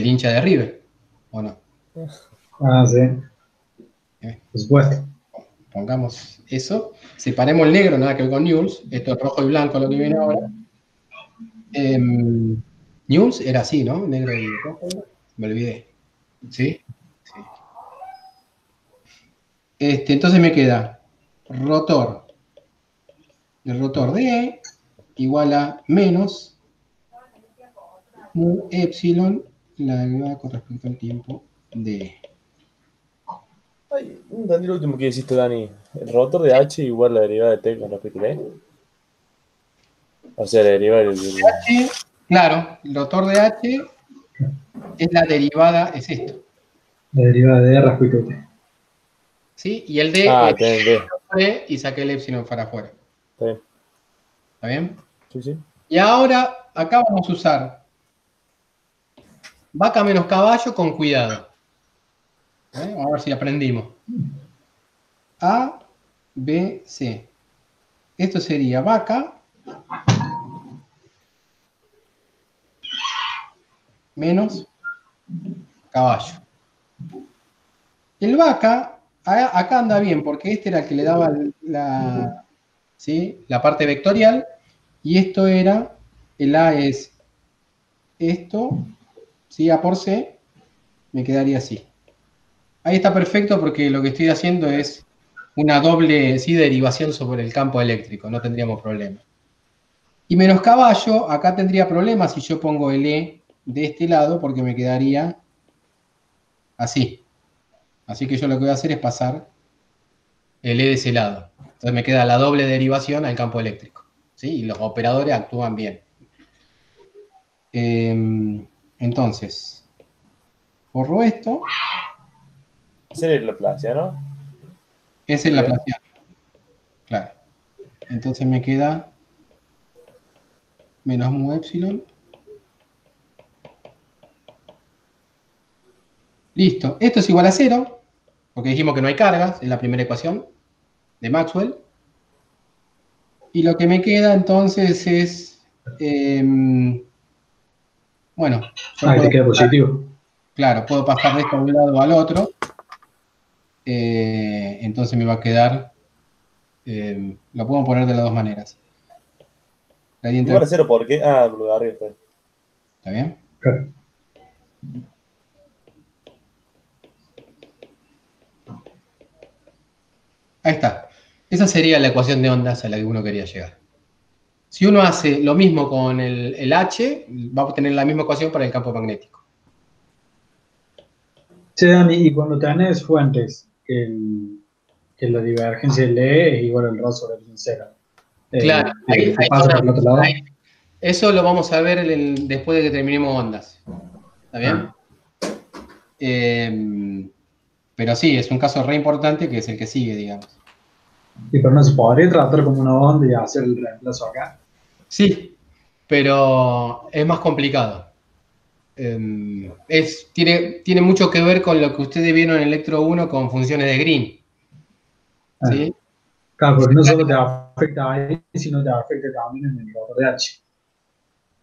hincha de River, ¿o no? Ah, sí, ¿Eh? por supuesto. Pongamos eso. Separemos el negro, nada que ver con News. Esto es rojo y blanco lo que viene ahora. News era así, ¿no? Negro y rojo. Me olvidé. ¿Sí? Sí. Entonces me queda rotor. El rotor de E igual a menos mu epsilon, la derivada con respecto al tiempo de E. Ay, entendí lo último que hiciste, Dani. El rotor de H igual a la derivada de T con respecto a E. O sea, la derivada del... H, claro, el rotor de H es la derivada, es esto. La derivada de R respecto a T. ¿Sí? Y el D Ah, es D. y saqué el epsilon para afuera. Está bien. ¿Está bien? Sí, sí. Y ahora, acá vamos a usar vaca menos caballo con cuidado. A ver si aprendimos. A, B, C. Esto sería vaca menos caballo. El vaca, acá anda bien, porque este era el que le daba ¿sí? La parte vectorial, y esto era, el A es esto, ¿sí? A por C, me quedaría así. Ahí está perfecto porque lo que estoy haciendo es una doble, ¿sí? Derivación sobre el campo eléctrico, no tendríamos problema. Y menos caballo, acá tendría problemas si yo pongo el E de este lado, porque me quedaría así. Así que yo lo que voy a hacer es pasar el E de ese lado. Entonces me queda la doble derivación al campo eléctrico. ¿Sí? Y los operadores actúan bien. Entonces, borro esto. Ese es Laplaciano. Esa es la Laplaciano. Claro. Entonces me queda menos mu epsilon. Listo. Esto es igual a 0, porque dijimos que no hay cargas en la primera ecuación de Maxwell. Y lo que me queda entonces es, bueno, yo Ah, y puedo te queda pasar, positivo. claro, puedo pasar de esto de un lado al otro. Entonces me va a quedar, lo puedo poner de las dos maneras. Igual a 0, ¿por qué? Ah, lo de arriba está. ¿Está bien? Claro. Ahí está. Esa sería la ecuación de ondas a la que uno quería llegar. Si uno hace lo mismo con el H, va a obtener la misma ecuación para el campo magnético. Sí, Dani, y cuando tenés fuentes que la divergencia del E es igual al rho sobre el cero, Claro, lo que ahí te pasa por el otro lado. eso lo vamos a ver después de que terminemos ondas. ¿Está bien? Pero sí, es un caso re importante que es el que sigue, digamos. Y pero no se podría tratar como una onda y hacer el reemplazo acá. Sí, pero es más complicado. Tiene mucho que ver con lo que ustedes vieron en Electro 1 con funciones de Green. ¿Sí? Claro, porque no solo te afecta ahí, sino te afecta también en el rotor de H,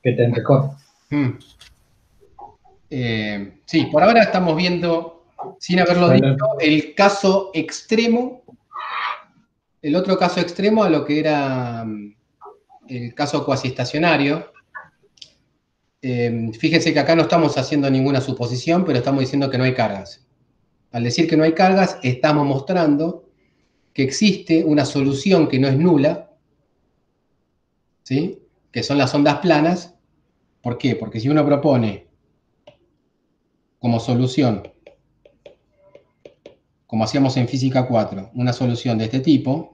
que te entrecorta. Sí, por ahora estamos viendo, sin haberlo dicho, el caso extremo, el otro caso extremo a lo que era el caso cuasiestacionario. Fíjense que acá no estamos haciendo ninguna suposición, pero estamos diciendo que no hay cargas. Al decir que no hay cargas, estamos mostrando que existe una solución que no es nula, ¿sí? Que son las ondas planas. ¿Por qué? Porque si uno propone como solución, como hacíamos en física 4, una solución de este tipo,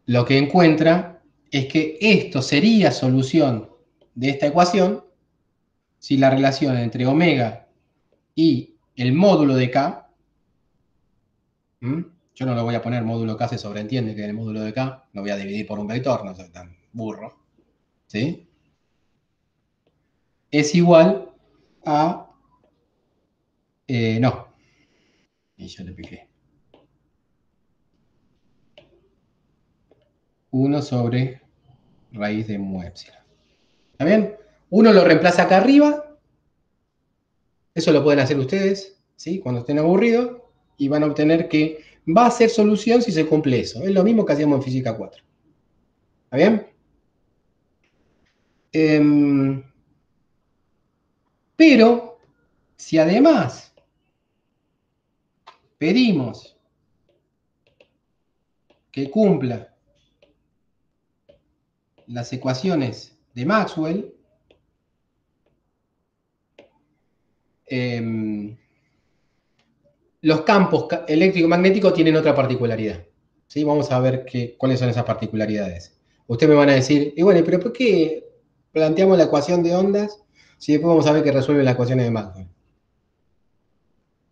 lo que encuentra es que esto sería solución de esta ecuación si la relación entre omega y el módulo de K, yo no lo voy a poner módulo K, se sobreentiende que en el módulo de K lo voy a dividir por un vector, no soy tan burro, ¿sí? Es igual a... no. Y yo le piqué. 1 sobre raíz de mu epsilon. ¿Está bien? Uno lo reemplaza acá arriba. Eso lo pueden hacer ustedes, ¿sí? Cuando estén aburridos. Y van a obtener que va a ser solución si se cumple eso. Es lo mismo que hacíamos en física 4. ¿Está bien? Pero, si además pedimos que cumpla las ecuaciones de Maxwell, los campos eléctrico-magnéticos tienen otra particularidad. ¿Sí? Vamos a ver cuáles son esas particularidades. Ustedes me van a decir, y bueno, pero ¿por qué planteamos la ecuación de ondas si después vamos a ver que resuelve las ecuaciones de Maxwell?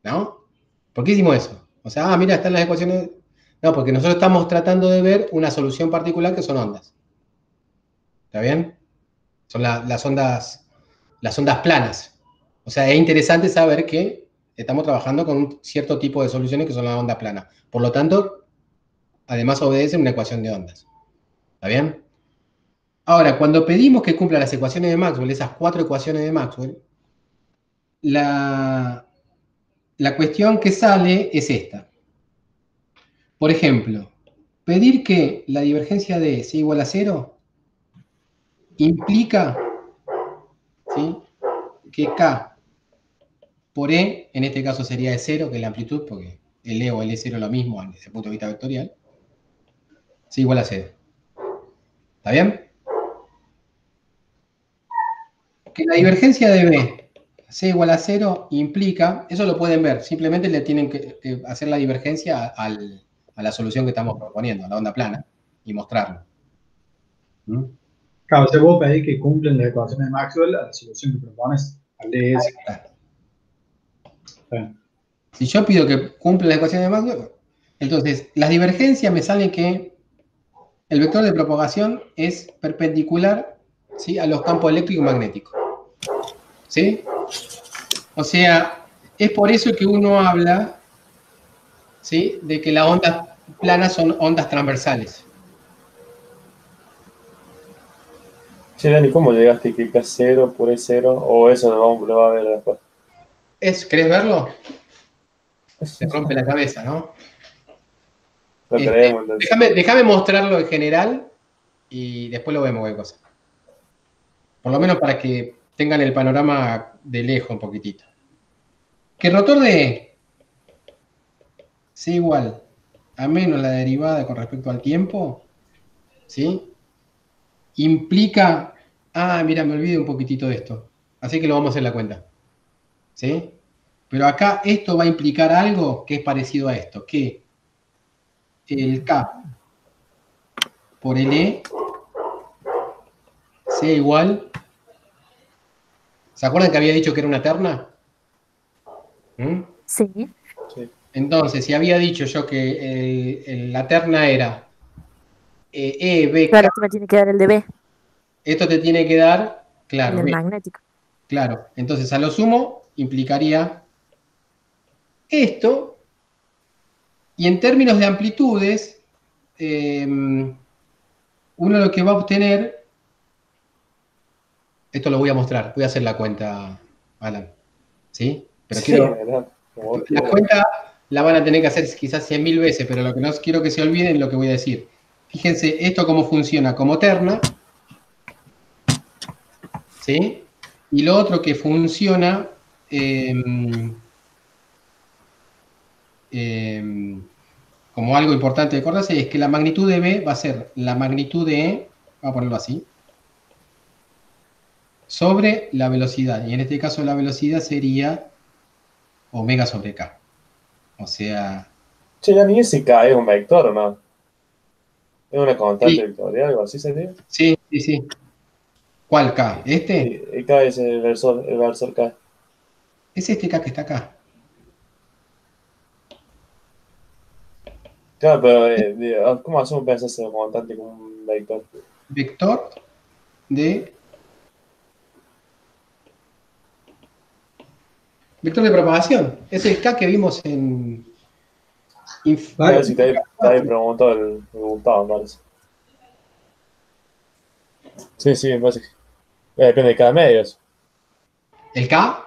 ¿No? ¿Por qué hicimos eso? O sea, mira, están las ecuaciones. No, porque nosotros estamos tratando de ver una solución particular que son ondas. ¿Está bien? Son las ondas planas. O sea, es interesante saber que estamos trabajando con un cierto tipo de soluciones que son las ondas planas. Por lo tanto, además obedecen una ecuación de ondas. ¿Está bien? Ahora, cuando pedimos que cumpla las ecuaciones de Maxwell, esas 4 ecuaciones de Maxwell, la cuestión que sale es esta. Por ejemplo, pedir que la divergencia de sea igual a 0 implica, ¿sí?, que K por E, en este caso sería de 0, que es la amplitud, porque el E o el E0 es lo mismo desde el punto de vista vectorial, sea igual a 0. ¿Está bien? Que la divergencia de B sea igual a 0 implica, eso lo pueden ver, simplemente le tienen que hacer la divergencia a la solución que estamos proponiendo, a la onda plana, y mostrarlo. Claro, se vos pedís que cumplen las ecuaciones de Maxwell a la solución que propones al DS. Si yo pido que cumpla la ecuación de Maxwell, entonces las divergencias me salen que el vector de propagación es perpendicular, ¿sí?, a los campos eléctricos y magnéticos. ¿Sí? O sea, es por eso que uno habla, ¿sí?, de que las ondas planas son ondas transversales. Che, Dani, ¿cómo llegaste que K0 por E0? O eso lo va a ver después. ¿Querés verlo? Se rompe la cabeza, ¿no? Lo creemos, entonces. Déjame mostrarlo en general y después lo vemos qué cosa. Por lo menos para que tengan el panorama de lejos un poquitito. Que el rotor de E sea igual a menos la derivada con respecto al tiempo, ¿sí?, implica... mira, me olvidé un poquitito de esto. Así que lo vamos a hacer la cuenta. ¿Sí? Pero acá esto va a implicar algo que es parecido a esto, que el K por el E sea igual... ¿Se acuerdan que había dicho que era una terna? Sí. Entonces, si había dicho yo que la terna era E, B, K... Claro, esto me tiene que dar el de B. Esto te tiene que dar, claro, El B. magnético. Claro, entonces a lo sumo implicaría esto, y en términos de amplitudes, uno lo que va a obtener, esto lo voy a mostrar, voy a hacer la cuenta, Alan, ¿sí? Pero Sí, quiero, la cuenta la van a tener que hacer quizás 100.000 veces, pero lo que no quiero que se olviden es lo que voy a decir. Fíjense esto cómo funciona como terna, ¿sí? Y lo otro que funciona como algo importante de acordarse es que la magnitud de B va a ser la magnitud de E, vamos a ponerlo así, sobre la velocidad. Y en este caso la velocidad sería omega sobre K. O sea... Che, Dani, ese K es un vector, ¿o no? ¿Es una constante Sí. vectorial, algo así sería? Sí. ¿Cuál K? ¿Este? Sí, el K es el versor K. Es este K que está acá. Claro, pero ¿cómo hacemos para ese constante con un vector? Vector de propagación. Es el K que vimos en... A ver si te había preguntado el Gustavo, me parece. Sí, sí, me parece que depende de cada medio eso. ¿El K?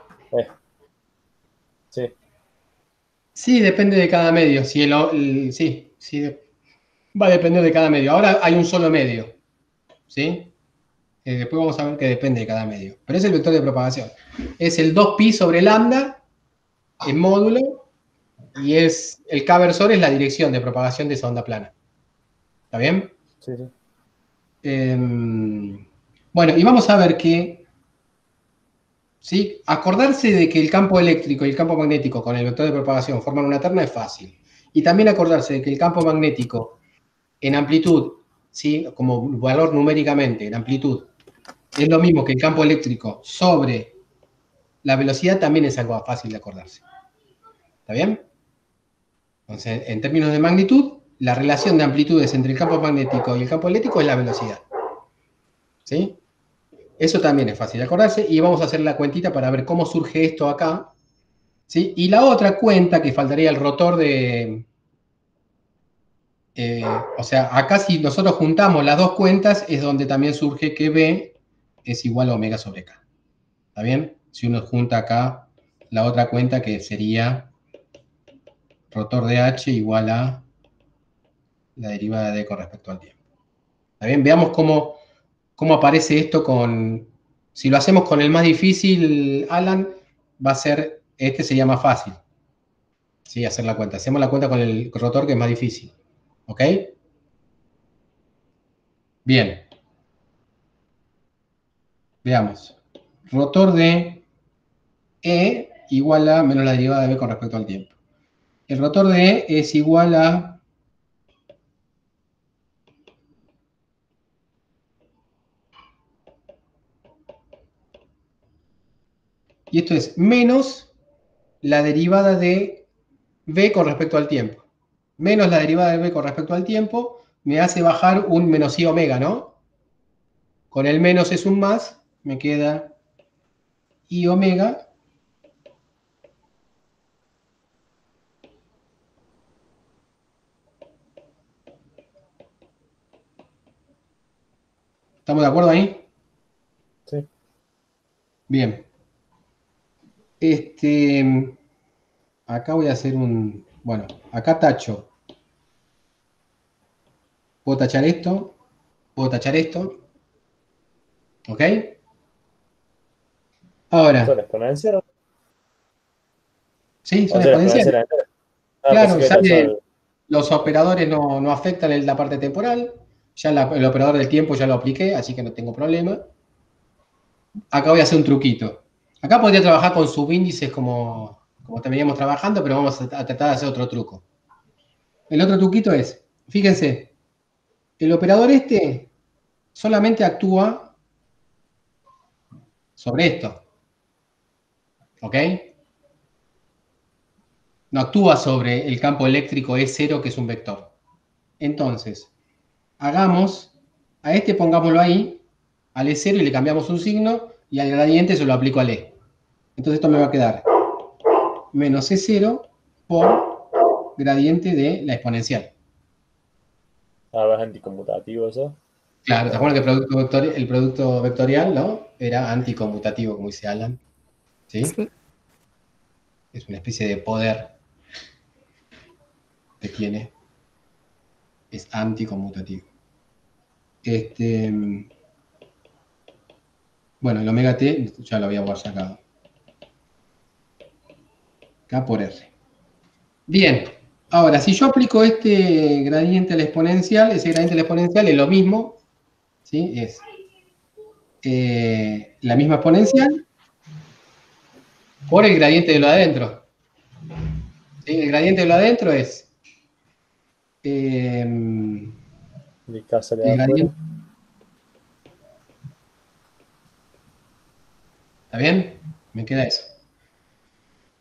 Sí. Sí, depende de cada medio. Sí, sí, va a depender de cada medio. Ahora hay un solo medio, ¿sí? Después vamos a ver que depende de cada medio. Pero es el vector de propagación. Es el 2pi sobre lambda en módulo y es el K versor es la dirección de propagación de esa onda plana. ¿Está bien? Sí, sí. Bueno, y vamos a ver que, ¿sí? Acordarse de que el campo eléctrico y el campo magnético con el vector de propagación forman una terna es fácil. Y también acordarse de que el campo magnético en amplitud, ¿sí? Como valor numéricamente, en amplitud, es lo mismo que el campo eléctrico sobre la velocidad, también es algo fácil de acordarse. ¿Está bien? Entonces, en términos de magnitud, la relación de amplitudes entre el campo magnético y el campo eléctrico es la velocidad. ¿Sí? Eso también es fácil de acordarse y vamos a hacer la cuentita para ver cómo surge esto acá. ¿Sí? Y la otra cuenta que faltaría el rotor de... o sea, acá si nosotros juntamos las dos cuentas es donde también surge que B es igual a omega sobre K. ¿Está bien? Si uno junta acá la otra cuenta que sería rotor de H igual a la derivada de D con respecto al tiempo. ¿Está bien? Veamos cómo aparece esto con... Si lo hacemos con el más difícil, Alan, va a ser... Este sería más fácil. Sí, hacer la cuenta. Hacemos la cuenta con el rotor que es más difícil. ¿Ok? Bien. Veamos. Rotor de E igual a menos la derivada de B con respecto al tiempo. El rotor de E es igual a... Y esto es menos la derivada de B con respecto al tiempo. Menos la derivada de B con respecto al tiempo me hace bajar un menos I omega, ¿no? Con el menos es un más, me queda I omega. ¿Estamos de acuerdo ahí? Sí. Bien. Acá voy a hacer un... Bueno, acá tacho. Puedo tachar esto. Puedo tachar esto. ¿Ok? ¿Son Ahora, exponenciales? sí, ¿O son sea, exponenciales. exponenciales enteras? Ah, pensé Claro, que tachado. los operadores no afectan en la parte temporal. Ya el operador del tiempo ya lo apliqué, así que no tengo problema. Acá voy a hacer un truquito. Acá podría trabajar con subíndices como te veníamos trabajando, pero vamos a tratar de hacer otro truco. El otro truquito es, fíjense, el operador este solamente actúa sobre esto, ¿ok? No actúa sobre el campo eléctrico E0, que es un vector. Entonces, hagamos, a este pongámoslo ahí, al E0 y le cambiamos un signo, y al gradiente se lo aplico al E. Entonces esto me va a quedar menos E0 por gradiente de la exponencial. Ah, es anticonmutativo eso. Claro, ¿te O- acuerdas que el producto vectorial, ¿no? Era anticonmutativo, como dice Alan, ¿sí? Sí. Es una especie de poder que tiene, es anticonmutativo. Bueno, el omega t ya lo había sacado. K por R. Bien, ahora, si yo aplico este gradiente a la exponencial, ese gradiente a la exponencial es lo mismo, ¿sí? Es la misma exponencial por el gradiente de lo de adentro. ¿Sí? El gradiente de lo de adentro es el de casa de afuera. gradiente. ¿Está bien? Me queda eso.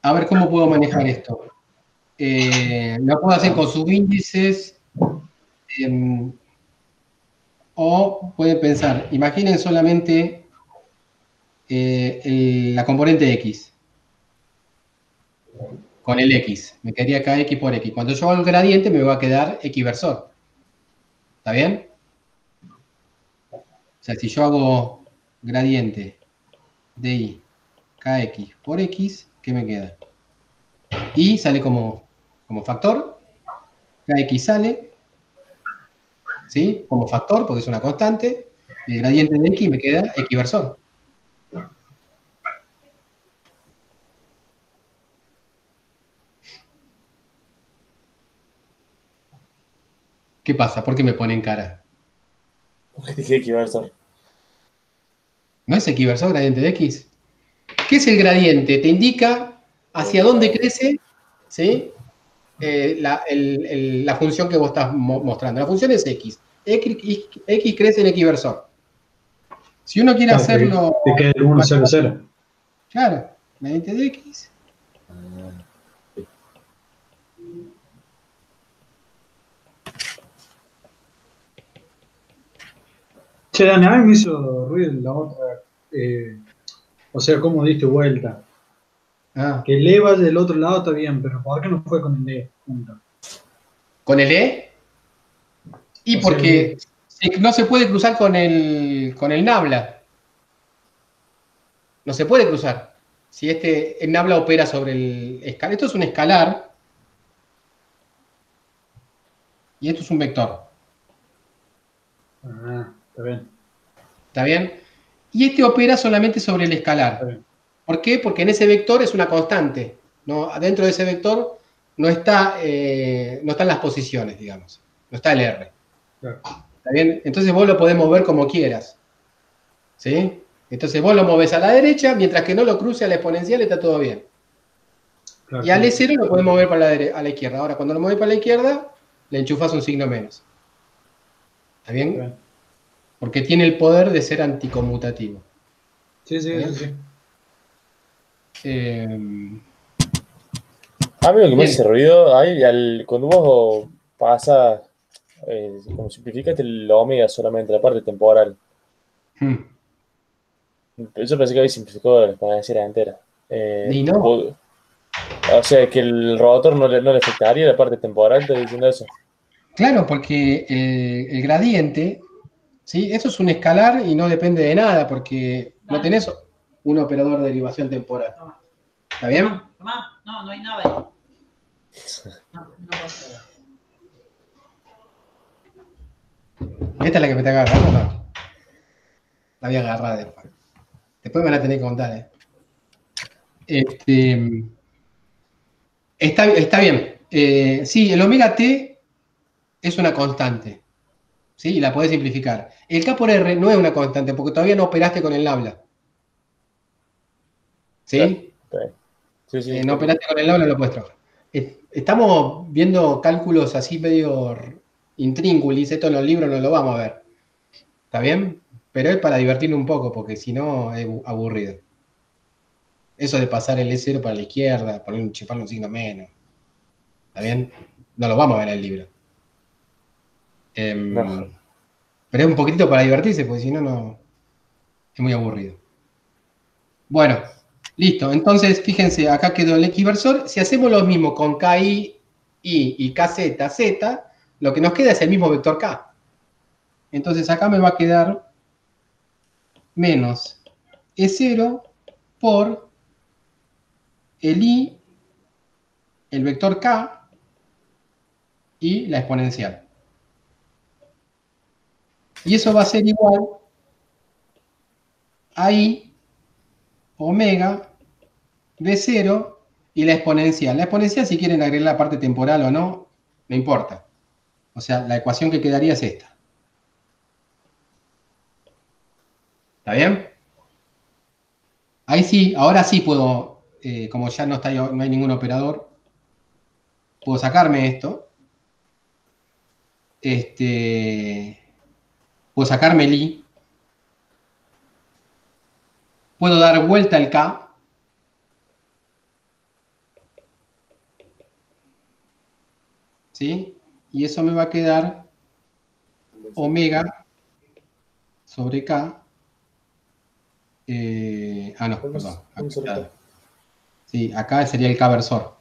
A ver cómo puedo manejar esto. Lo puedo hacer con subíndices. O pueden pensar, imaginen solamente la componente X. Con el X. Me quedaría acá X por X. Cuando yo hago el gradiente me va a quedar X versor. ¿Está bien? O sea, si yo hago gradiente de Y KX por X, ¿qué me queda? Y sale como factor. KX sale, ¿sí? Como factor, porque es una constante. Y el gradiente de X me queda X versor. ¿Qué pasa? ¿Por qué me ponen cara? Dije que iba a estar. ¿No es X versor gradiente de X? ¿Qué es el gradiente? Te indica hacia dónde crece, ¿sí? La función que vos estás mostrando. La función es X. X crece en X versor. Si uno quiere Claro, hacerlo... te queda el 1, 0, 0. Claro, gradiente de X. Che, Dani, a mí me hizo ruido la otra. O sea, cómo diste vuelta. Ah, Que el E vaya del otro lado está bien, pero ¿por qué no fue con el E junto? ¿con el E? Y O sea, el porque E. no se puede cruzar con el nabla. No se puede cruzar. Si el nabla opera sobre el escalar. Esto es un escalar y esto es un vector. Ah, está bien. ¿Está bien? Y este opera solamente sobre el Está escalar. bien. ¿Por qué? Porque en ese vector es una constante. ¿No? Dentro de ese vector no están las posiciones, digamos. No está el R. Claro, ¿Está bien? Entonces vos lo podés mover como quieras. ¿Sí? Entonces vos lo movés a la derecha, mientras que no lo cruce a la exponencial está todo bien. claro, Y al claro. E0 lo podés mover a la izquierda. Ahora, cuando lo movés para la izquierda, le enchufás un signo menos. ¿Está Está bien? bien. Porque tiene el poder de ser anticonmutativo. Sí, ¿Está sí, sí, bien? sí. A mí lo que me hace Bien. ruido, ahí, cuando vos pasas, como simplificaste el omega solamente, la parte temporal. Hmm. Yo pensé que había simplificado la exponencial entera. Y no. O sea, que el rotor no le afectaría la parte temporal, ¿estás diciendo eso? Claro, porque el gradiente, ¿sí? Eso es un escalar y no depende de nada, porque no tenés un operador de derivación temporal. ¿Está bien? Tomá, no hay nada ahí. No pasa nada. ¿Esta es la que me está agarrando? No. La voy a agarrar después. Después me van a tener que contar, ¿eh? Está bien. Sí, el omega t es una constante. ¿Sí? Y la podés simplificar. El K por R no es una constante, porque todavía no operaste con el nabla. Claro, ¿Sí? está bien. Sí, sí, No entiendo. operaste con el nabla, lo puedes trabajar. Estamos viendo cálculos así medio intríngulis. Esto en los libros no lo vamos a ver. ¿Está bien? Pero es para divertirnos un poco, porque si no es aburrido. Eso de pasar el E0 para la izquierda, chuparle un signo menos. ¿Está bien? No lo vamos a ver en el libro. No. Pero es un poquitito para divertirse, porque si no, no es muy aburrido. Bueno, listo. Entonces, fíjense, acá quedó el equiversor. Si hacemos lo mismo con KI, I y KZ, Z, lo que nos queda es el mismo vector K. Entonces acá me va a quedar menos E0 por el I, el vector K y la exponencial. Y eso va a ser igual a I omega de 0 y la exponencial. La exponencial, si quieren agregar la parte temporal o no, no importa. O sea, la ecuación que quedaría es esta. ¿Está bien? Ahí sí, ahora sí puedo, como ya no hay ningún operador, puedo sacarme esto. Puedo sacarme el I. Puedo dar vuelta al K. ¿sí? Y eso me va a quedar omega sobre K. No, perdón. Un solo K. Sí, acá sería el K versor.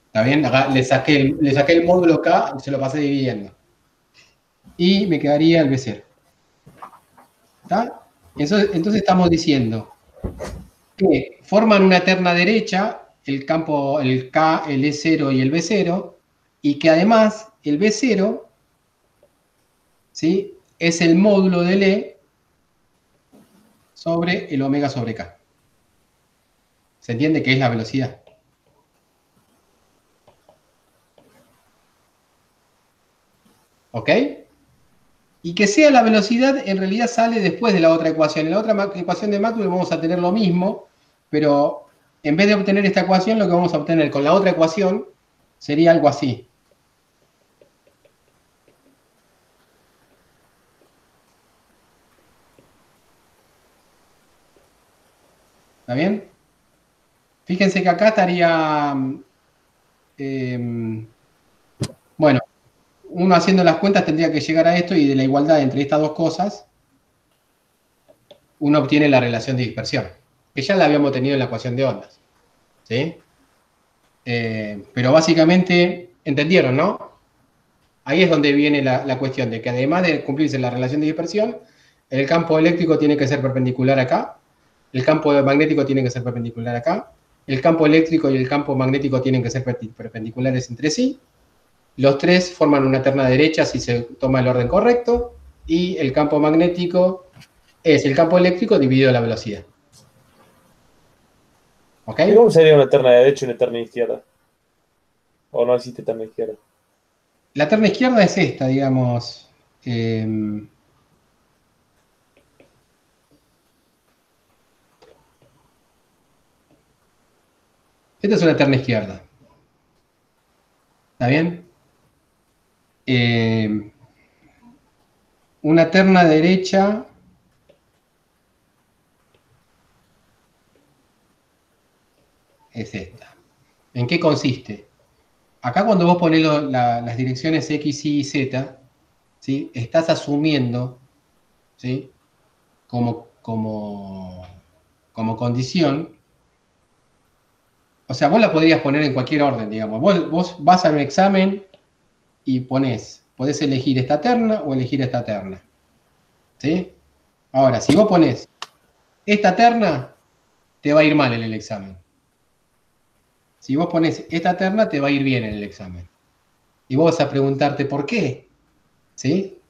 ¿Está bien? Acá le saqué el módulo K y se lo pasé dividiendo. Y me quedaría el B0. ¿Está? Entonces estamos diciendo que forman una terna derecha el campo, el K, el E0 y el B0, y que además el B0, ¿sí?, es el módulo del E sobre el omega sobre K. ¿Se entiende que es la velocidad? ¿Ok? Y que sea la velocidad en realidad sale después de la otra ecuación. En la otra ecuación de Maxwell vamos a tener lo mismo, pero en vez de obtener esta ecuación, lo que vamos a obtener con la otra ecuación sería algo así. ¿Está bien? Fíjense que acá estaría, bueno, uno haciendo las cuentas tendría que llegar a esto, y de la igualdad entre estas dos cosas, uno obtiene la relación de dispersión, que ya la habíamos tenido en la ecuación de ondas. ¿Sí? Pero básicamente, ¿entendieron, no? Ahí es donde viene la cuestión de que además de cumplirse la relación de dispersión, el campo eléctrico tiene que ser perpendicular acá, el campo magnético tiene que ser perpendicular acá, el campo eléctrico y el campo magnético tienen que ser perpendiculares entre sí, los tres forman una terna derecha si se toma el orden correcto, y el campo magnético es el campo eléctrico dividido la velocidad. ¿Ok? ¿Y cómo sería una terna de derecha y una terna de izquierda? ¿O no existe terna de izquierda? La terna izquierda es esta, digamos. Esta es una terna izquierda. ¿Está bien? Una terna derecha es esta. ¿En qué consiste? Acá cuando vos ponés las direcciones X, Y y Z, ¿sí?, estás asumiendo, ¿sí?, como condición. O sea, vos la podrías poner en cualquier orden, digamos. Vos vas a un examen y podés elegir esta terna o elegir esta terna. ¿Sí? Ahora, si vos ponés esta terna, te va a ir mal en el examen. Si vos ponés esta terna, te va a ir bien en el examen. Y vos vas a preguntarte por qué. ¿Sí?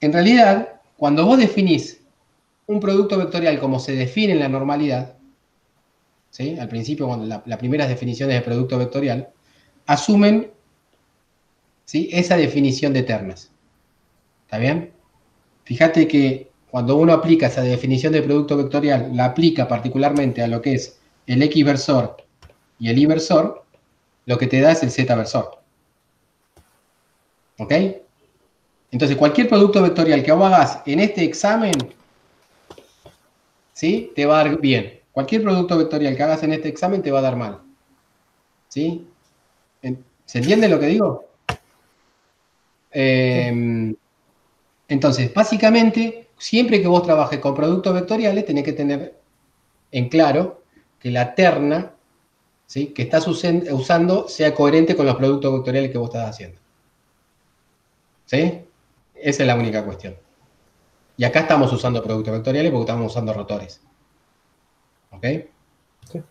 En realidad, cuando vos definís un producto vectorial como se define en la normalidad, ¿sí?, al principio, cuando las primeras definiciones de producto vectorial, asumen, ¿sí?, esa definición de ternas. ¿Está bien? Fíjate que cuando uno aplica esa definición de producto vectorial, la aplica particularmente a lo que es el X versor y el Y versor, lo que te da es el Z versor. ¿Ok? Entonces, cualquier producto vectorial que vos hagas en este examen, ¿sí?, te va a dar bien. Cualquier producto vectorial que hagas en este examen te va a dar mal. ¿Sí? ¿Se entiende lo que digo? Entonces, básicamente, siempre que vos trabajes con productos vectoriales, tenés que tener en claro que la terna, ¿sí?, que estás usando sea coherente con los productos vectoriales que vos estás haciendo. ¿Sí? Esa es la única cuestión. Y acá estamos usando productos vectoriales porque estamos usando rotores. ¿Ok? Sí.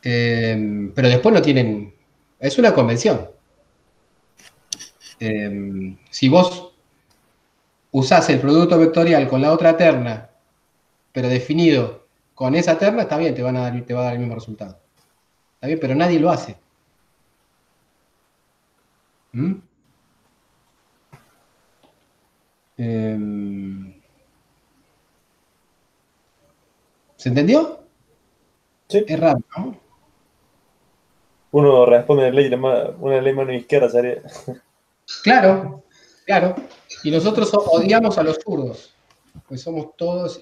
Pero después no tienen... Es una convención. Si vos usás el producto vectorial con la otra terna, pero definido con esa terna, está bien, te va a dar el mismo resultado. Está bien, pero nadie lo hace. ¿Se entendió? Sí. Es raro, ¿no? Uno responde una ley mano izquierda sería. Claro, claro. Y nosotros odiamos a los zurdos. pues somos todos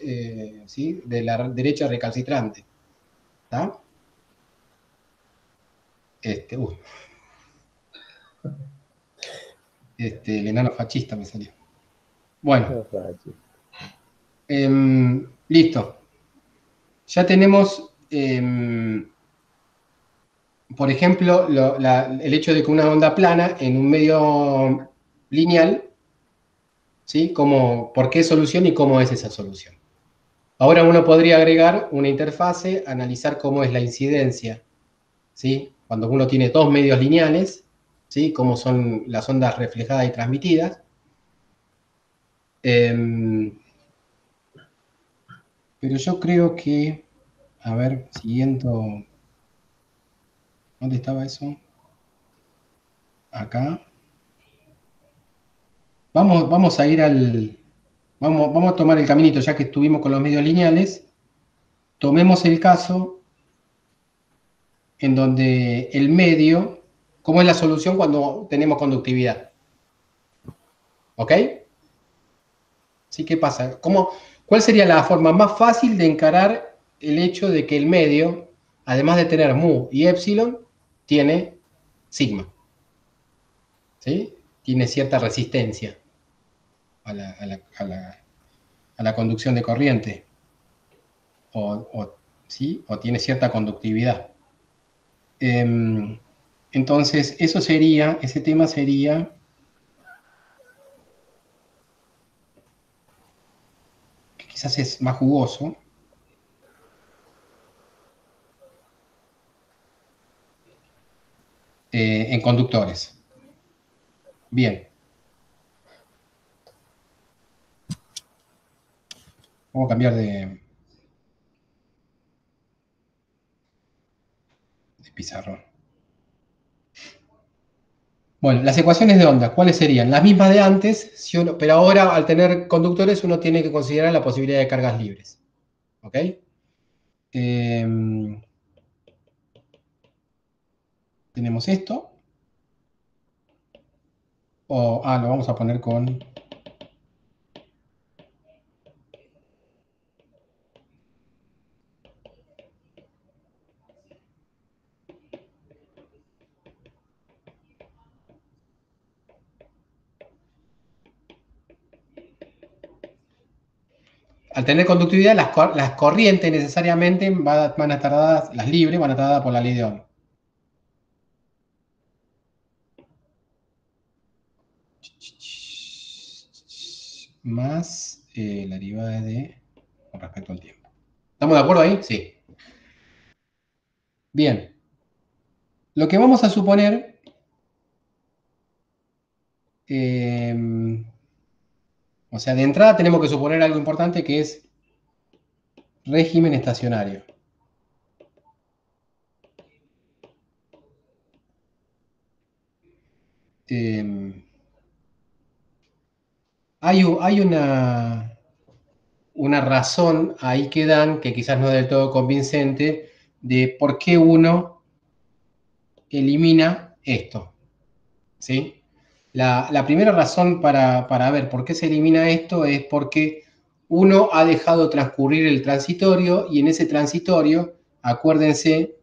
¿sí? de la derecha recalcitrante. ¿Está? El enano fascista me salió. Bueno. Listo. Ya tenemos, por ejemplo, el hecho de que una onda plana en un medio lineal, ¿sí? ¿Por qué solución y cómo es esa solución? Ahora uno podría agregar una interfase, analizar cómo es la incidencia, ¿sí? Cuando uno tiene dos medios lineales, ¿sí? Cómo son las ondas reflejadas y transmitidas. Pero yo creo que, a ver, siguiendo, ¿dónde estaba eso? Acá. Vamos a ir vamos a tomar el caminito, ya que estuvimos con los medios lineales. Tomemos el caso en donde el medio, ¿cómo es la solución cuando tenemos conductividad? ¿Ok? ¿Sí? ¿Qué pasa? ¿Cuál sería la forma más fácil de encarar el hecho de que el medio, además de tener mu y epsilon, tiene sigma? ¿Sí? Tiene cierta resistencia a la conducción de corriente. ¿Sí? O tiene cierta conductividad. Entonces, ese tema sería que quizás es más jugoso. En conductores. Bien. Vamos a cambiar de pizarrón. Bueno, las ecuaciones de onda, ¿cuáles serían? Las mismas de antes, pero ahora al tener conductores uno tiene que considerar la posibilidad de cargas libres. ¿Ok? Tenemos esto. Lo vamos a poner con... Al tener conductividad, las corrientes necesariamente van a estar dadas, las libres van a estar dadas por la ley de Ohm. Más la derivada de con respecto al tiempo. ¿Estamos de acuerdo ahí? Sí. Bien. Lo que vamos a suponer, o sea, de entrada tenemos que suponer algo importante que es régimen estacionario. Hay una razón ahí que dan, que quizás no es del todo convincente, de por qué uno elimina esto. ¿Sí? La primera razón para ver por qué se elimina esto es porque uno ha dejado transcurrir el transitorio y en ese transitorio, acuérdense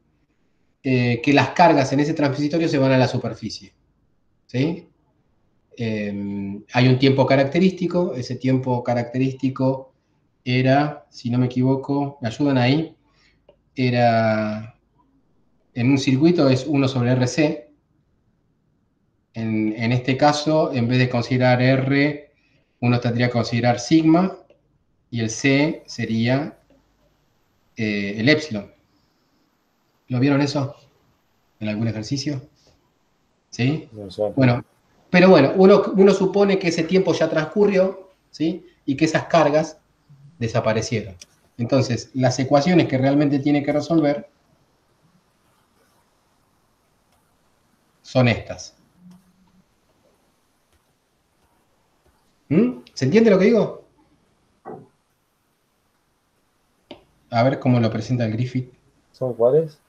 que las cargas en ese transitorio se van a la superficie. ¿Sí? Hay un tiempo característico, ese tiempo característico era, si no me equivoco, ¿me ayudan ahí? Era, en un circuito es 1 sobre RC. En este caso, en vez de considerar R, uno tendría que considerar sigma y el C sería el epsilon. ¿Lo vieron eso en algún ejercicio? ¿Sí? No sé. Bueno, pero bueno, uno supone que ese tiempo ya transcurrió, ¿sí? Y que esas cargas desaparecieron. Entonces, las ecuaciones que realmente tiene que resolver son estas. ¿Se entiende lo que digo? A ver cómo lo presenta el Griffith. ¿Son cuáles?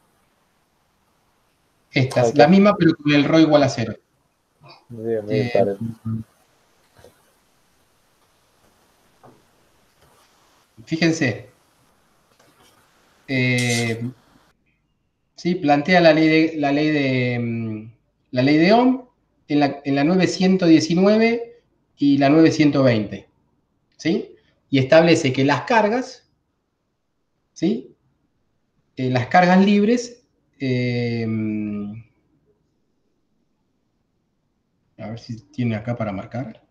Estas, la misma, pero con el ρ igual a 0. fíjense, ¿sí? Plantea la ley de Ohm en la 9119 y la 9120, ¿sí? Y establece que las cargas, ¿sí? Las cargas libres, a ver si tiene acá para marcar.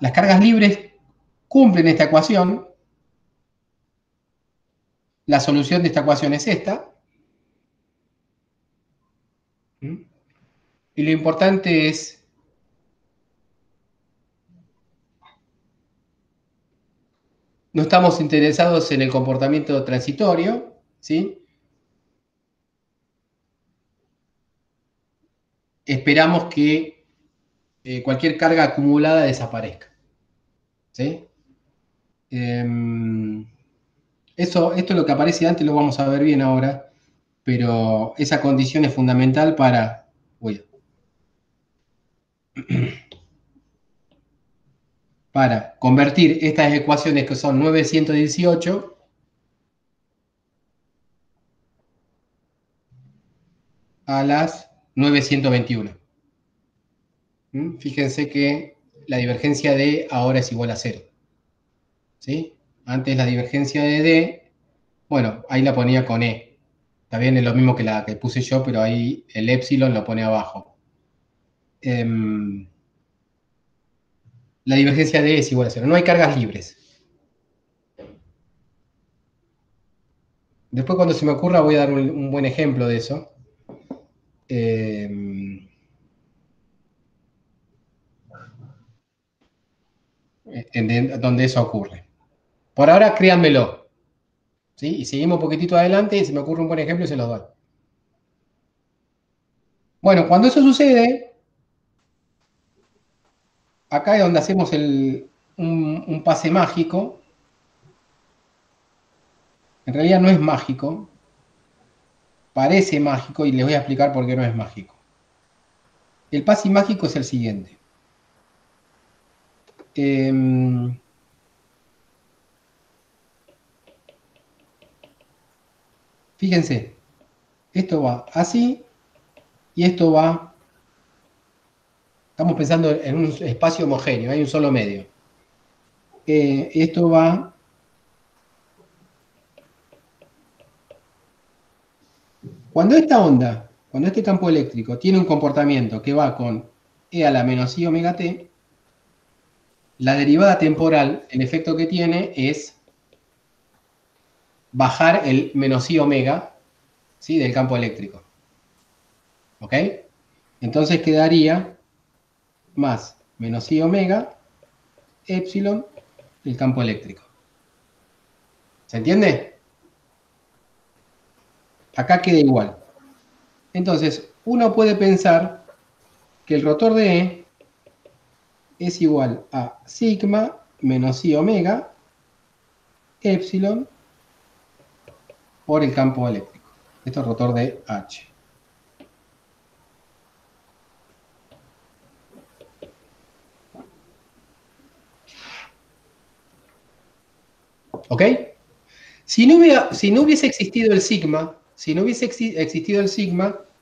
Las cargas libres cumplen esta ecuación. La solución de esta ecuación es esta. Y lo importante es no estamos interesados en el comportamiento transitorio, ¿sí? Esperamos que cualquier carga acumulada desaparezca, ¿sí? Esto es lo que aparece antes, lo vamos a ver bien ahora, pero esa condición es fundamental para convertir estas ecuaciones que son 918 a las 921. Fíjense que la divergencia de ahora es igual a 0. ¿Sí? Antes la divergencia de D, bueno, ahí la ponía con E. Está bien, es lo mismo que la que puse yo, pero ahí el epsilon lo pone abajo. La divergencia de E es igual a 0. No hay cargas libres. Después, cuando se me ocurra, voy a dar un buen ejemplo de eso. Donde eso ocurre. Por ahora, créanmelo. ¿Sí? Y seguimos un poquitito adelante y se me ocurre un buen ejemplo y se los doy. Bueno, cuando eso sucede, acá es donde hacemos un pase mágico. En realidad no es mágico. Parece mágico y les voy a explicar por qué no es mágico. El pase mágico es el siguiente. Fíjense, esto va así y esto va. Estamos pensando en un espacio homogéneo, hay un solo medio. Esto va. Cuando esta onda, cuando este campo eléctrico tiene un comportamiento que va con E a la menos I omega t, la derivada temporal, el efecto que tiene es bajar el menos I omega, ¿sí? Del campo eléctrico. ¿Ok? Entonces quedaría más menos I omega epsilon del campo eléctrico. ¿Se entiende? Acá queda igual. Entonces, uno puede pensar que el rotor de E es igual a sigma menos I omega epsilon por el campo eléctrico. Esto es rotor de H. ¿Ok? Si no hubiese existido el sigma,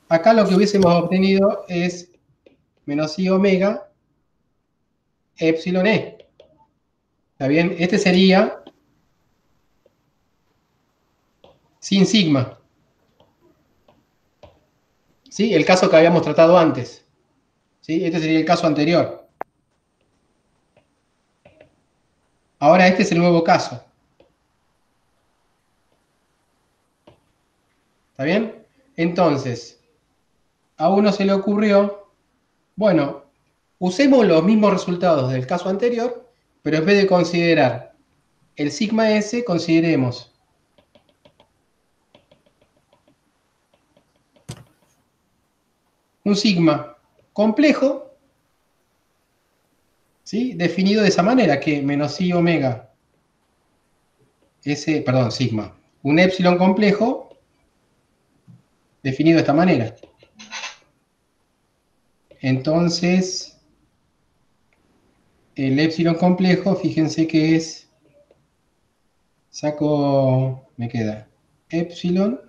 acá lo que hubiésemos obtenido es menos I omega epsilon E. ¿Está bien? Este sería sin sigma. ¿Sí? El caso que habíamos tratado antes. ¿Sí? Este sería el caso anterior. Ahora este es el nuevo caso. ¿Está bien? Entonces, a uno se le ocurrió, bueno, usemos los mismos resultados del caso anterior, pero en vez de considerar el sigma S, consideremos un sigma complejo, ¿sí? Definido de esa manera, que menos I omega S, perdón, sigma, un epsilon complejo definido de esta manera. Entonces, el épsilon complejo, fíjense que es, me queda épsilon,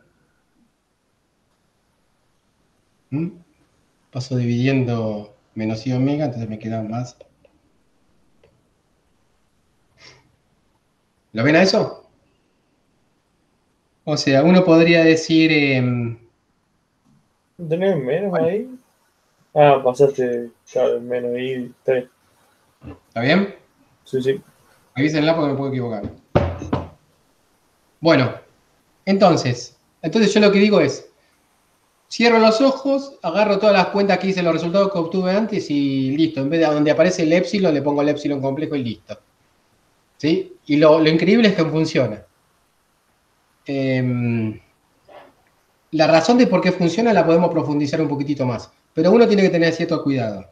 paso dividiendo menos i omega, entonces me queda más. ¿Lo ven a eso? O sea, uno podría decir, ¿Tenés menos ahí? Ah, pasaste, claro, menos ahí, 3. ¿está bien? Sí, sí. Avísenla porque me puedo equivocar. Bueno, entonces yo lo que digo es, cierro los ojos, agarro todas las cuentas que hice, los resultados que obtuve antes y listo. En vez de donde aparece el épsilon, le pongo el épsilon complejo y listo. ¿Sí? Y lo increíble es que funciona. La razón de por qué funciona la podemos profundizar un poquitito más, pero uno tiene que tener cierto cuidado.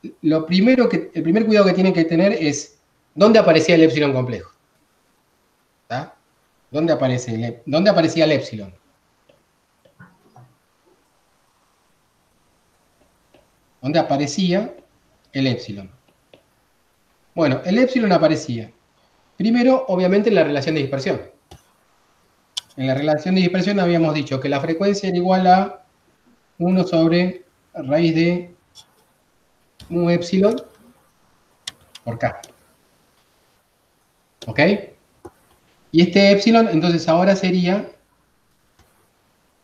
El primer cuidado que tiene que tener es dónde aparecía el épsilon complejo. ¿Está? ¿Dónde aparecía el épsilon? ¿Dónde aparecía el épsilon? Bueno, el épsilon aparecía primero, obviamente, en la relación de dispersión. En la relación de dispersión habíamos dicho que la frecuencia era igual a 1 sobre raíz de mu épsilon por k. ¿Ok? Y este épsilon, entonces ahora sería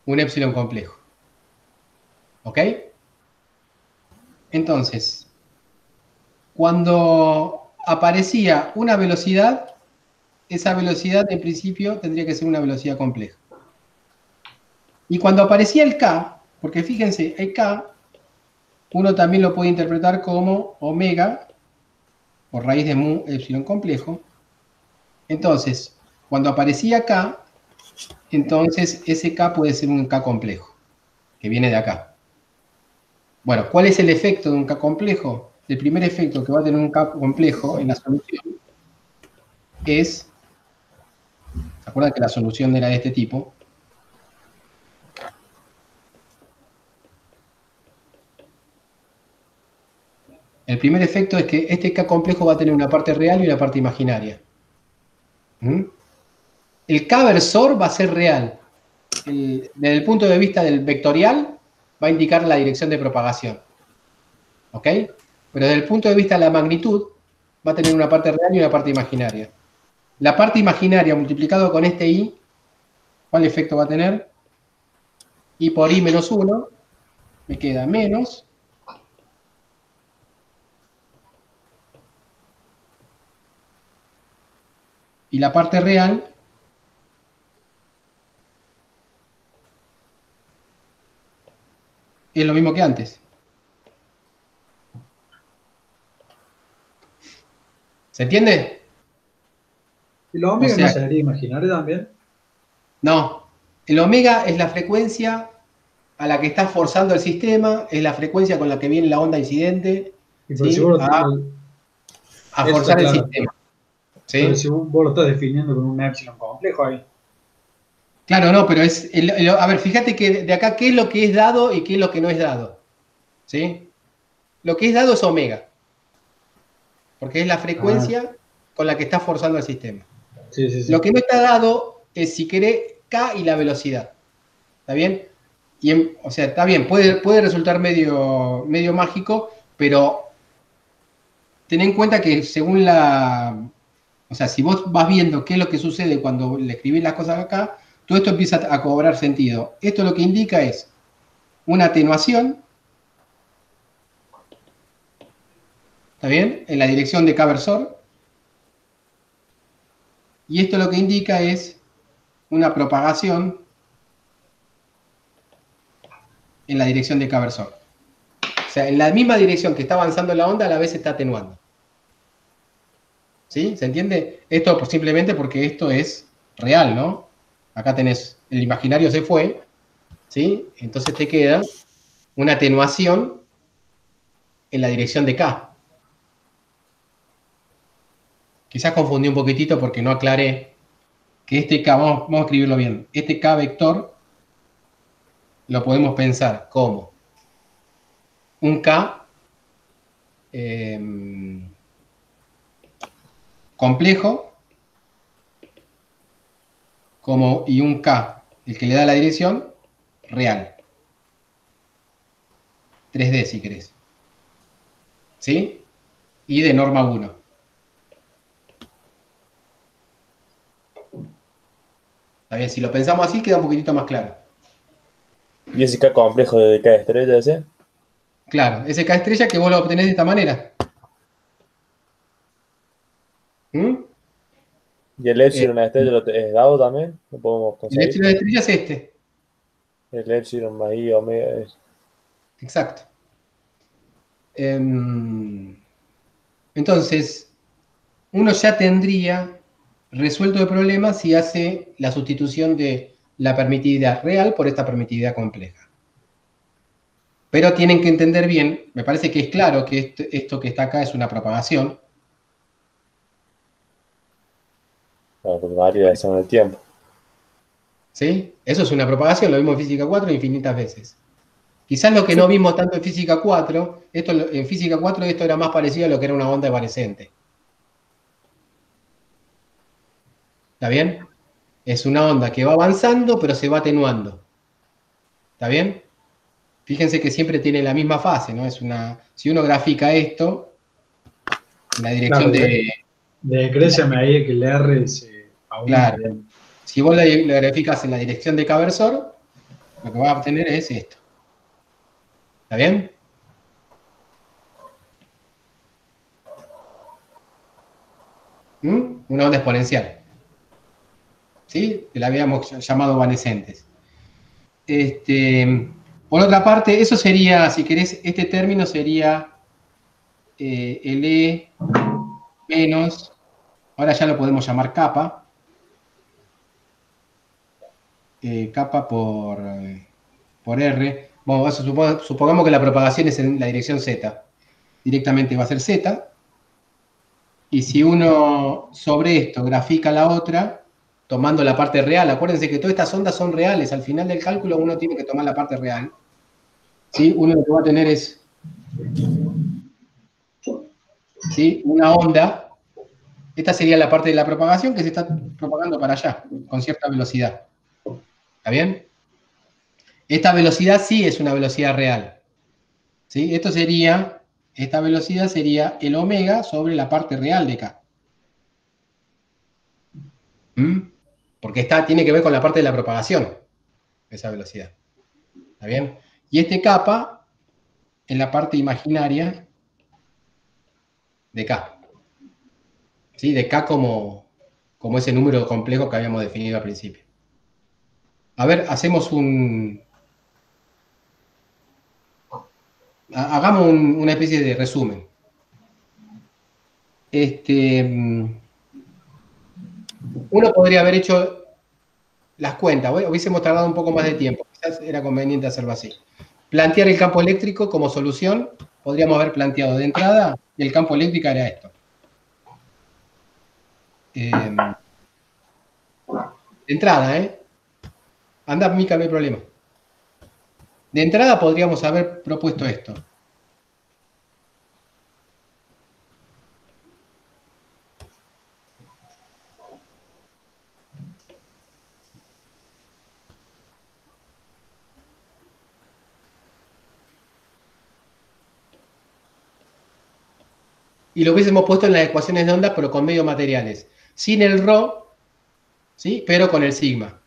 un épsilon complejo. ¿Ok? Entonces, cuando aparecía una velocidad, esa velocidad en principio tendría que ser una velocidad compleja. Y cuando aparecía el k, porque fíjense, el k, uno también lo puede interpretar como omega por raíz de mu épsilon complejo. Entonces, cuando aparecía k, entonces ese k puede ser un k complejo, que viene de acá. Bueno, ¿cuál es el efecto de un k complejo? El primer efecto que va a tener un k complejo en la solución es, ¿se acuerdan que la solución era de este tipo? El primer efecto es que este k complejo va a tener una parte real y una parte imaginaria. El k versor va a ser real. Desde el punto de vista del vectorial, va a indicar la dirección de propagación. ¿Ok? Pero desde el punto de vista de la magnitud, va a tener una parte real y una parte imaginaria. La parte imaginaria multiplicado con este i, ¿cuál efecto va a tener? I por i menos 1, me queda menos. Y la parte real es lo mismo que antes. ¿Se entiende? ¿Y los O omega no sea, sería imaginario también? no. El omega es la frecuencia a la que está forzando el sistema, es la frecuencia con la que viene la onda incidente, Y por si ¿sí? vos, A eso está forzar el claro. sistema. Pero ¿Sí? si vos lo estás definiendo con un épsilon complejo ahí. Claro, no, pero es. A ver, fíjate que de acá, ¿qué es lo que es dado y qué es lo que no es dado? ¿Sí? Lo que es dado es omega, porque es la Ah, frecuencia con la que está forzando el sistema. sí, sí, Lo sí. que no está dado es, si querés, K y la velocidad. ¿Está bien? O sea, está bien, puede resultar medio mágico, pero ten en cuenta que según o sea, si vos vas viendo qué es lo que sucede cuando le escribís las cosas acá, todo esto empieza a cobrar sentido. Esto lo que indica es una atenuación, ¿está bien? En la dirección de K versor. Y esto lo que indica es una propagación en la dirección de K versor. O sea, en la misma dirección que está avanzando la onda, a la vez se está atenuando. ¿Sí? ¿Se entiende? Esto pues, simplemente porque esto es real, ¿no? Acá tenés, el imaginario se fue, ¿sí? Entonces te queda una atenuación en la dirección de K. Quizás confundí un poquitito porque no aclaré que este K, vamos a escribirlo bien, este K vector lo podemos pensar como un K complejo y un K, el que le da la dirección, real. 3D si querés. ¿Sí? Y de norma 1. Está bien, si lo pensamos así queda un poquitito más claro. ¿Y ese K complejo de K estrella ese? Claro, ese K estrella que vos lo obtenés de esta manera. ¿Mm? ¿Y el epsilon estrella lo es dado también? ¿Lo podemos El conseguir? epsilon estrella es este. El epsilon más I omega es... Exacto. Entonces, uno ya tendría resuelto el problema si hace la sustitución de la permitividad real por esta permitividad compleja. Pero tienen que entender bien, me parece que es claro que esto que está acá es una propagación. Claro, porque varía según el tiempo. ¿Sí? Eso es una propagación, lo vimos en física 4 infinitas veces. Quizás lo que Sí. no vimos tanto en física 4, en física 4 esto era más parecido a lo que era una onda evanescente. ¿Está bien? Es una onda que va avanzando, pero se va atenuando. ¿Está bien? Fíjense que siempre tiene la misma fase, ¿no? Si uno grafica esto, en la dirección Claro, de... decrece a medida que el R se aumenta, Claro. digamos. Si vos la graficas en la dirección de K-versor, lo que vas a obtener es esto. ¿Está bien? Una onda exponencial. ¿Sí? Que la habíamos llamado evanescentes. Por otra parte, eso sería, si querés, este término sería el E menos, ahora ya lo podemos llamar capa, capa por R. Bueno, supongamos que la propagación es en la dirección Z. Directamente va a ser Z. Y si uno sobre esto grafica la otra, tomando la parte real, acuérdense que todas estas ondas son reales. Al final del cálculo uno tiene que tomar la parte real. ¿Sí? Uno lo que va a tener es, ¿sí?, una onda. Esta sería la parte de la propagación que se está propagando para allá, con cierta velocidad. ¿Está bien? Esta velocidad sí es una velocidad real. ¿Sí? Esta velocidad sería el omega sobre la parte real de K. Porque tiene que ver con la parte de la propagación, esa velocidad. ¿Está bien? Y este kappa en la parte imaginaria de K. ¿Sí? De K como ese número complejo que habíamos definido al principio. A ver, hagamos una especie de resumen. Uno podría haber hecho las cuentas, hubiésemos tardado un poco más de tiempo, quizás era conveniente hacerlo así. Plantear el campo eléctrico como solución, podríamos haber planteado de entrada, el campo eléctrico era esto. De entrada, anda, Mica, no hay problema. De entrada podríamos haber propuesto esto. Y lo hubiésemos puesto en las ecuaciones de onda, pero con medios materiales. Sin el ρ, ¿sí?, pero con el sigma.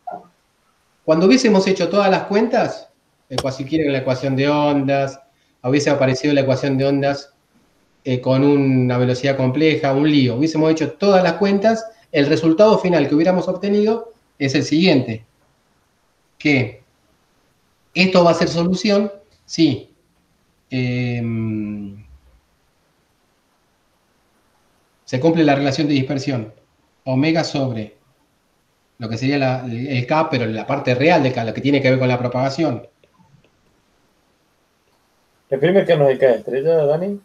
Cuando hubiésemos hecho todas las cuentas, si quieren la ecuación de ondas, hubiese aparecido la ecuación de ondas con una velocidad compleja, un lío. Hubiésemos hecho todas las cuentas, el resultado final que hubiéramos obtenido es el siguiente. Que esto va a ser solución si se cumple la relación de dispersión omega sobre lo que sería el K, pero la parte real de K, lo que tiene que ver con la propagación. ¿El primer que nos es K estrella, Dani?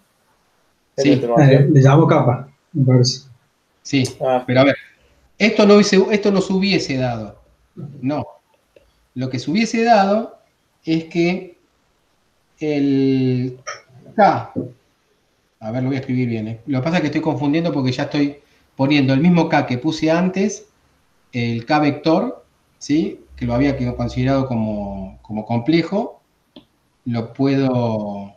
Sí. Le llamo capa, me parece. Sí, pero a ver, esto no se hubiese dado. No. Lo que se hubiese dado es que el K, a ver, lo voy a escribir bien. Lo que pasa es que estoy confundiendo porque ya estoy poniendo el mismo K que puse antes, el K vector, ¿sí? Que lo había considerado como complejo, lo puedo,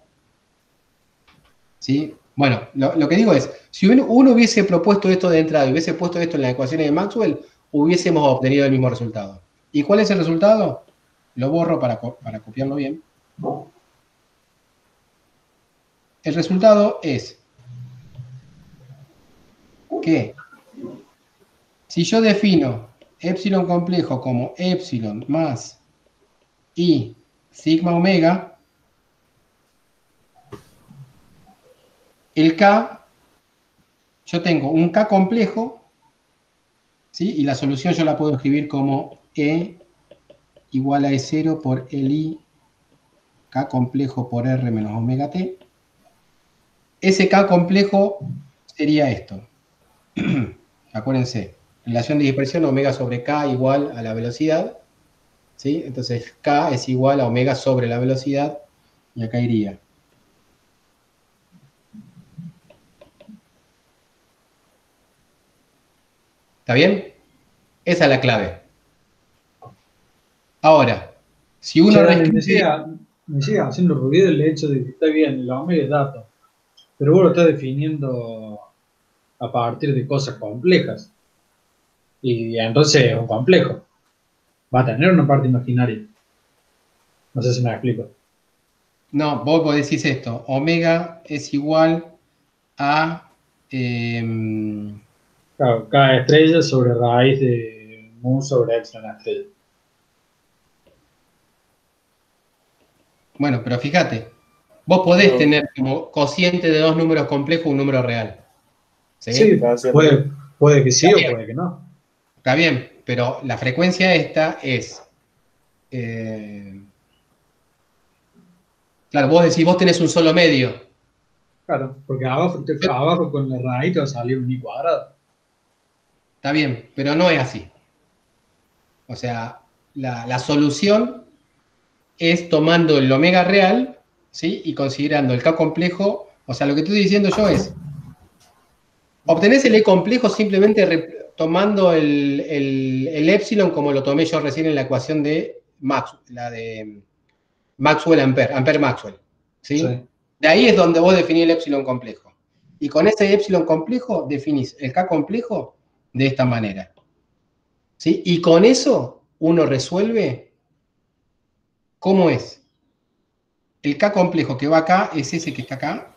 ¿sí? Bueno, lo que digo es, si uno hubiese propuesto esto de entrada y hubiese puesto esto en las ecuaciones de Maxwell, hubiésemos obtenido el mismo resultado. ¿Y cuál es el resultado? Lo borro para copiarlo bien. El resultado es que si yo defino epsilon complejo como epsilon más i sigma omega, el K, yo tengo un K complejo, ¿sí? Y la solución yo la puedo escribir como E igual a E0 por el I K complejo por R menos omega T. Ese K complejo sería esto. Acuérdense, relación de dispersión omega sobre K igual a la velocidad, ¿sí? Entonces K es igual a omega sobre la velocidad, y acá iría. ¿Está bien? Esa es la clave. Ahora, si uno me sigue haciendo ruido el hecho de que está bien, la omega es dato, pero vos lo estás definiendo a partir de cosas complejas. Y entonces es un complejo. Va a tener una parte imaginaria. No sé si me explico. No, vos decís esto. Omega es igual a... Claro, cada estrella sobre raíz de mu sobre epsilon estrella. Bueno, pero fíjate, vos podés tener como cociente de dos números complejos un número real. ¿Sí? Sí, puede que sí o puede que no. Está bien, pero la frecuencia esta es... claro, vos decís, vos tenés un solo medio. Claro, porque abajo con la raíz te va a salir un i cuadrado. Está bien, pero no es así. O sea, la solución es tomando el omega real, ¿sí? Y considerando el K complejo. O sea, lo que estoy diciendo yo es, obtenés el E complejo simplemente tomando el epsilon como lo tomé yo recién en la ecuación de Maxwell-Ampère, Ampère-Maxwell, ¿sí? Sí. De ahí es donde vos definís el epsilon complejo. Y con ese epsilon complejo definís el K complejo de esta manera. ¿Sí? Y con eso uno resuelve cómo es. El K complejo que va acá es ese que está acá.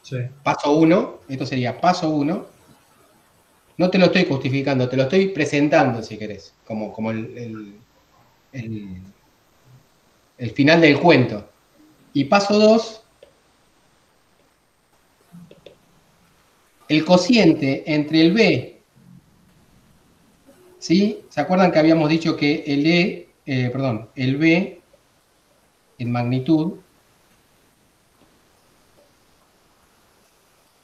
Sí. Paso 1, esto sería paso 1. No te lo estoy justificando, te lo estoy presentando, si querés, como el final del cuento. Y paso 2, el cociente entre el B, ¿sí? ¿Se acuerdan que habíamos dicho que el B en magnitud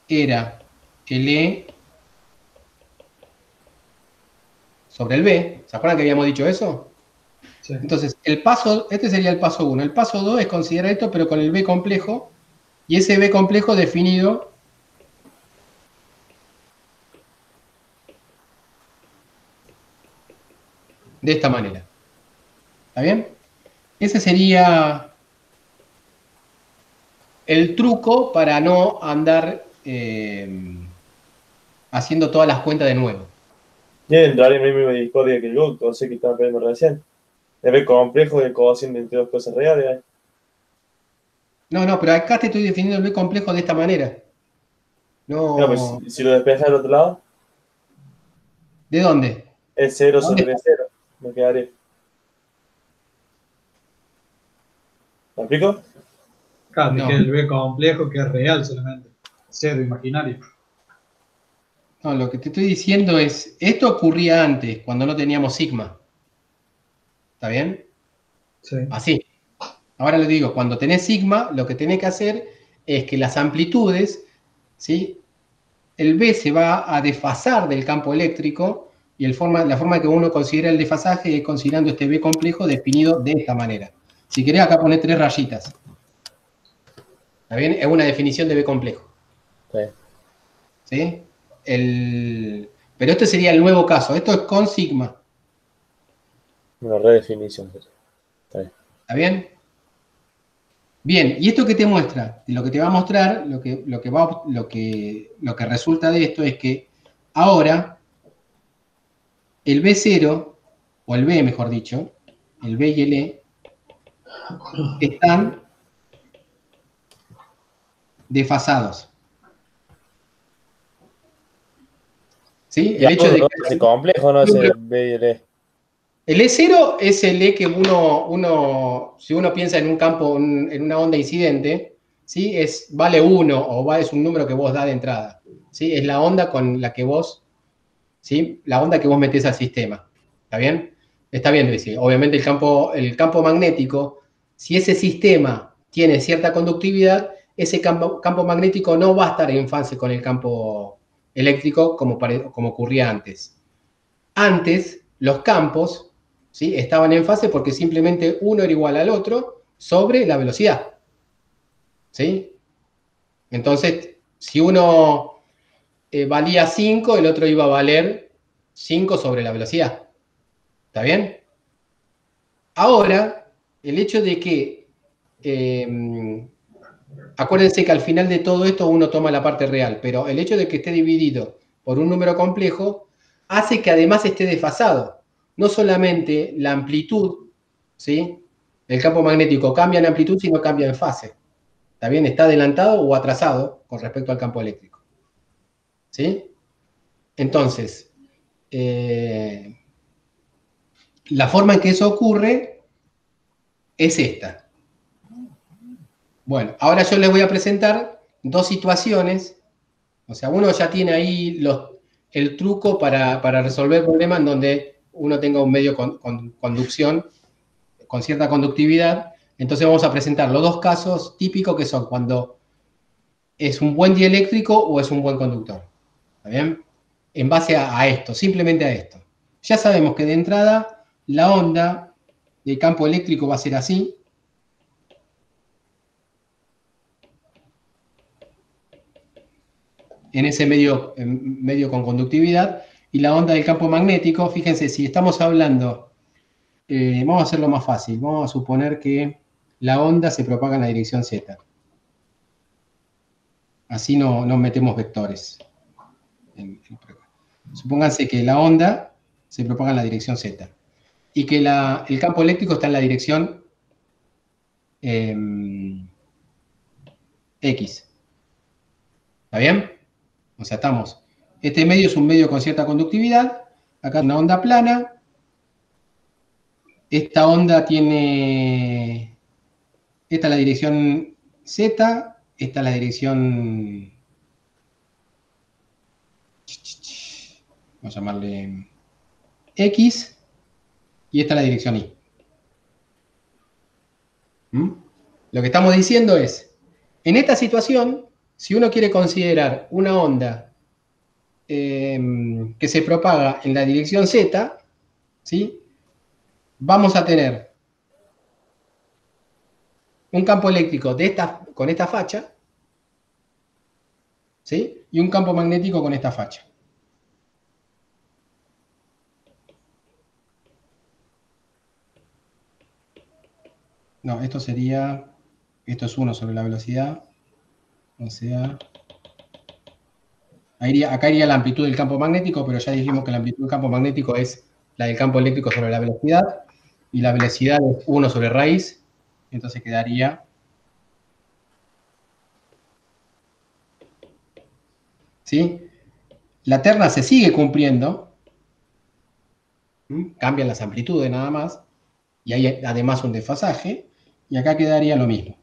era el E sobre el B? ¿Se acuerdan que habíamos dicho eso? Sí. Entonces, este sería el paso 1. El paso 2 es considerar esto, pero con el B complejo, y ese B complejo definido de esta manera. ¿Está bien? Ese sería el truco para no andar haciendo todas las cuentas de nuevo. Y entrar en el mismo discordia que yo, o sea que estaba viendo recién. Es ver complejo de cociente entre dos cosas reales. No, pero acá te estoy definiendo el B complejo de esta manera. No, pues si lo despejas al otro lado. ¿De dónde? Es 0 sobre 0. Me quedaría. ¿Me explico? Claro, no. Que el B complejo que es real solamente. Cero imaginario. No, lo que te estoy diciendo es, esto ocurría antes, cuando no teníamos sigma. ¿Está bien? Sí. Así. Ahora le digo, cuando tenés sigma, lo que tenés que hacer es que las amplitudes, ¿sí? El B se va a desfasar del campo eléctrico y la forma que uno considera el desfasaje es considerando este B complejo definido de esta manera. Si querés, acá poner 3 rayitas. ¿Está bien? Es una definición de B complejo. Sí. ¿sí? Pero este sería el nuevo caso. Esto es con sigma. Una redefinición. Está bien. ¿Está bien? Bien, ¿y esto qué te muestra? Lo que te va a mostrar, lo que resulta de esto es que ahora el B0, o el B mejor dicho, el B y el E, están desfasados. ¿Sí? Y El hecho de ¿no que es complejo, no es el B y el E? el E0 es el E que si uno piensa en un campo, en una onda incidente, ¿sí? Vale 1 o es un número que vos das de entrada. ¿Sí? Es la onda con la que vos, ¿sí? La onda que vos metés al sistema. ¿Está bien? Está bien, Luis. Obviamente el campo magnético, si ese sistema tiene cierta conductividad, ese campo magnético no va a estar en fase con el campo eléctrico como ocurría antes. Antes, los campos, ¿sí? Estaban en fase porque simplemente uno era igual al otro sobre la velocidad. ¿Sí? Entonces, si uno valía 5, el otro iba a valer 5 sobre la velocidad. ¿Está bien? Ahora, el hecho de que, acuérdense que al final de todo esto uno toma la parte real, pero el hecho de que esté dividido por un número complejo hace que además esté desfasado. No solamente la amplitud, ¿sí? El campo magnético cambia en amplitud, sino cambia en fase. ¿Está bien? Está adelantado o atrasado con respecto al campo eléctrico. ¿Sí? Entonces, la forma en que eso ocurre es esta. Bueno, ahora yo les voy a presentar dos situaciones. O sea, uno ya tiene ahí el truco para resolver problemas en donde uno tenga un medio con conducción, con cierta conductividad. Entonces vamos a presentar los dos casos típicos que son cuando es un buen dieléctrico o es un buen conductor. ¿Está bien? En base a esto, simplemente a esto. Ya sabemos que de entrada la onda del campo eléctrico va a ser así. En ese medio con conductividad. Y la onda del campo magnético, fíjense, si estamos hablando, vamos a hacerlo más fácil. Vamos a suponer que la onda se propaga en la dirección Z. Así no metemos vectores. Supónganse que la onda se propaga en la dirección Z. Y que el campo eléctrico está en la dirección X. ¿Está bien? O sea, este medio es un medio con cierta conductividad, acá una onda plana, esta onda tiene, esta es la dirección Z, esta es la dirección, vamos a llamarle X, y esta es la dirección Y. Lo que estamos diciendo es, en esta situación, si uno quiere considerar una onda que se propaga en la dirección Z, ¿sí? Vamos a tener un campo eléctrico con esta facha, ¿sí? Y un campo magnético con esta facha. No, esto es 1 sobre la velocidad, o sea, acá iría la amplitud del campo magnético, pero ya dijimos que la amplitud del campo magnético es la del campo eléctrico sobre la velocidad, y la velocidad es 1 sobre raíz, entonces quedaría, ¿sí? La terna se sigue cumpliendo, cambian las amplitudes nada más, y hay además un desfasaje, y acá quedaría lo mismo.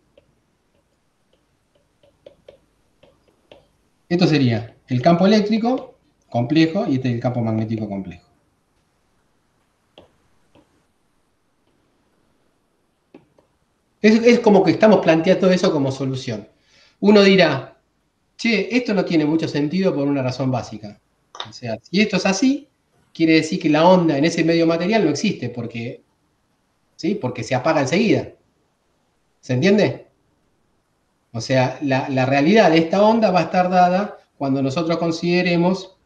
Esto sería el campo eléctrico complejo y este es el campo magnético complejo. Es como que estamos planteando eso como solución. Uno dirá, che, esto no tiene mucho sentido por una razón básica. O sea, si esto es así, quiere decir que la onda en ese medio material no existe porque, ¿sí? Porque se apaga enseguida. ¿Se entiende? O sea, la realidad de esta onda va a estar dada cuando nosotros consideremos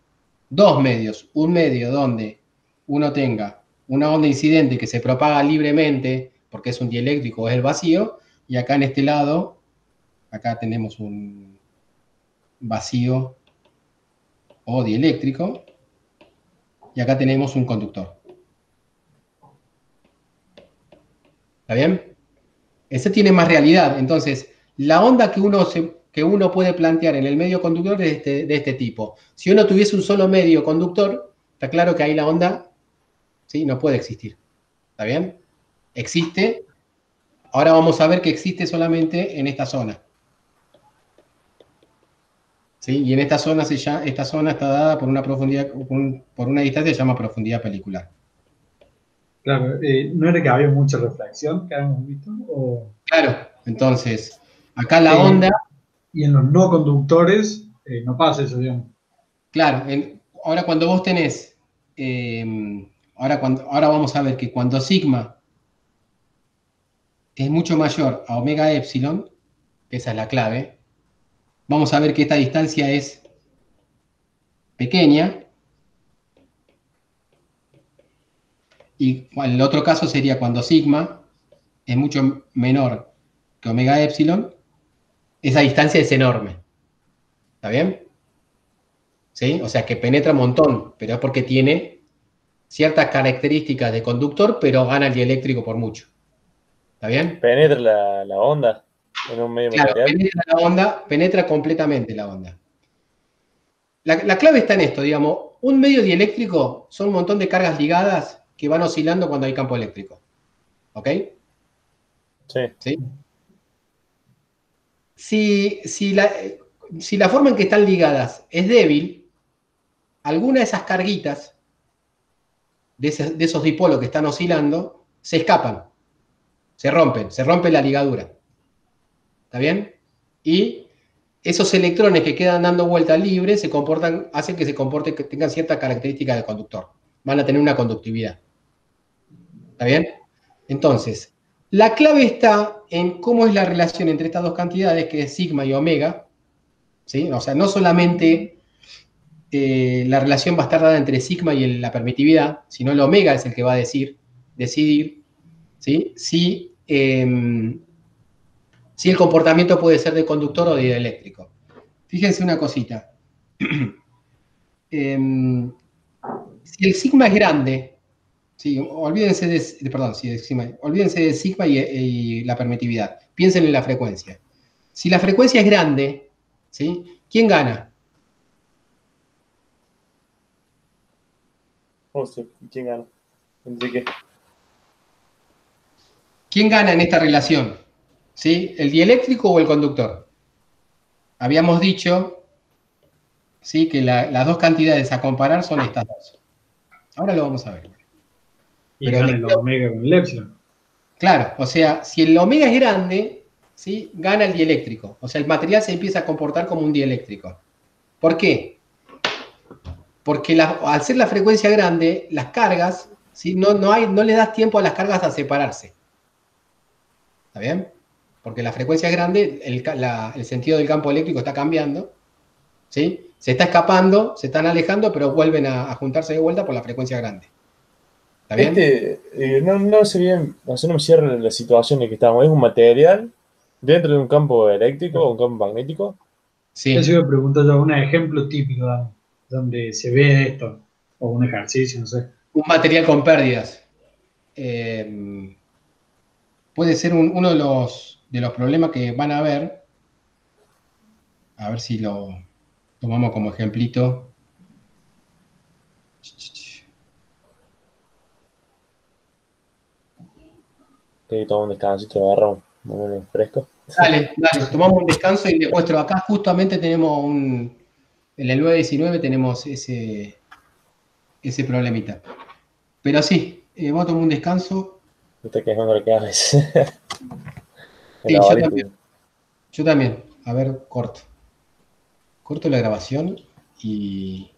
dos medios. Un medio donde uno tenga una onda incidente que se propaga libremente, porque es un dieléctrico o es el vacío, y acá en este lado, acá tenemos un vacío o dieléctrico, y acá tenemos un conductor. ¿Está bien? Ese tiene más realidad. Entonces, la onda que uno puede plantear en el medio conductor es de este tipo. Si uno tuviese un solo medio conductor, está claro que ahí la onda, ¿sí?, no puede existir. ¿Está bien? Existe. Ahora vamos a ver que existe solamente en esta zona. ¿Sí? Y en esta zona, esta zona está dada por una profundidad, por una distancia que se llama profundidad pelicular. Claro, ¿no era que había mucha reflexión que habíamos visto? O, Claro, entonces, acá la onda... y en los no conductores no pasa eso, digamos. Claro, ahora cuando vos tenés... ahora vamos a ver que cuando sigma es mucho mayor a omega epsilon, esa es la clave, vamos a ver que esta distancia es pequeña, y el otro caso sería cuando sigma es mucho menor que omega epsilon, esa distancia es enorme. ¿Está bien? ¿Sí? O sea que penetra un montón, pero es porque tiene ciertas características de conductor, pero gana el dieléctrico por mucho. ¿Está bien? Penetra la onda en un medio Claro, material. penetra la onda, penetra completamente la onda. La clave está en esto, digamos, un medio dieléctrico son un montón de cargas ligadas que van oscilando cuando hay campo eléctrico. ¿Ok? Sí. ¿Sí? Si la forma en que están ligadas es débil, alguna de esas carguitas, de esos dipolos que están oscilando, se escapan, se rompe la ligadura. ¿Está bien? Y esos electrones que quedan dando vuelta libre hacen que que tengan cierta característica de conductor. Van a tener una conductividad. ¿Está bien? Entonces, la clave está en cómo es la relación entre estas dos cantidades, que es sigma y omega. ¿Sí? O sea, no solamente la relación va a estar dada entre sigma y la permitividad, sino el omega es el que va a decidir, ¿sí?, si el comportamiento puede ser de conductor o de dieléctrico. Fíjense una cosita. Si el sigma es grande, ¿sí?, olvídense olvídense de sigma y la permitividad. Piensen en la frecuencia. Si la frecuencia es grande, ¿sí?, ¿quién gana? ¿Quién gana? Enrique. ¿Quién gana en esta relación? ¿Sí? ¿El dieléctrico o el conductor? Habíamos dicho, ¿sí?, que las dos cantidades a comparar son estas dos. Ahora lo vamos a ver. Y gana el omega con el epsilon. Claro, o sea, si el omega es grande, ¿sí?, gana el dieléctrico. O sea, el material se empieza a comportar como un dieléctrico. ¿Por qué? Porque al ser la frecuencia grande, las cargas, ¿sí?, no le das tiempo a las cargas a separarse. ¿Está bien? Porque la frecuencia es grande, el sentido del campo eléctrico está cambiando, ¿sí? Se está escapando, se están alejando, pero vuelven a juntarse de vuelta por la frecuencia grande. ¿Está bien? No sé bien, o sea, no me cierra la situación en que estamos. ¿Es un material dentro de un campo eléctrico o un campo magnético? Sí. Eso iba a preguntar yo, un ejemplo típico donde se ve esto, o un ejercicio, no sé. Un material con pérdidas. Puede ser uno de los problemas que van a ver. A ver si lo tomamos como ejemplito. Que toma un descansito, agarra un fresco. Dale, tomamos un descanso y les muestro. Acá justamente tenemos en el 919 tenemos ese problemita. Pero sí, vamos a tomar un descanso. Me está quejando lo que haces. Sí, yo también. A ver, corto la grabación y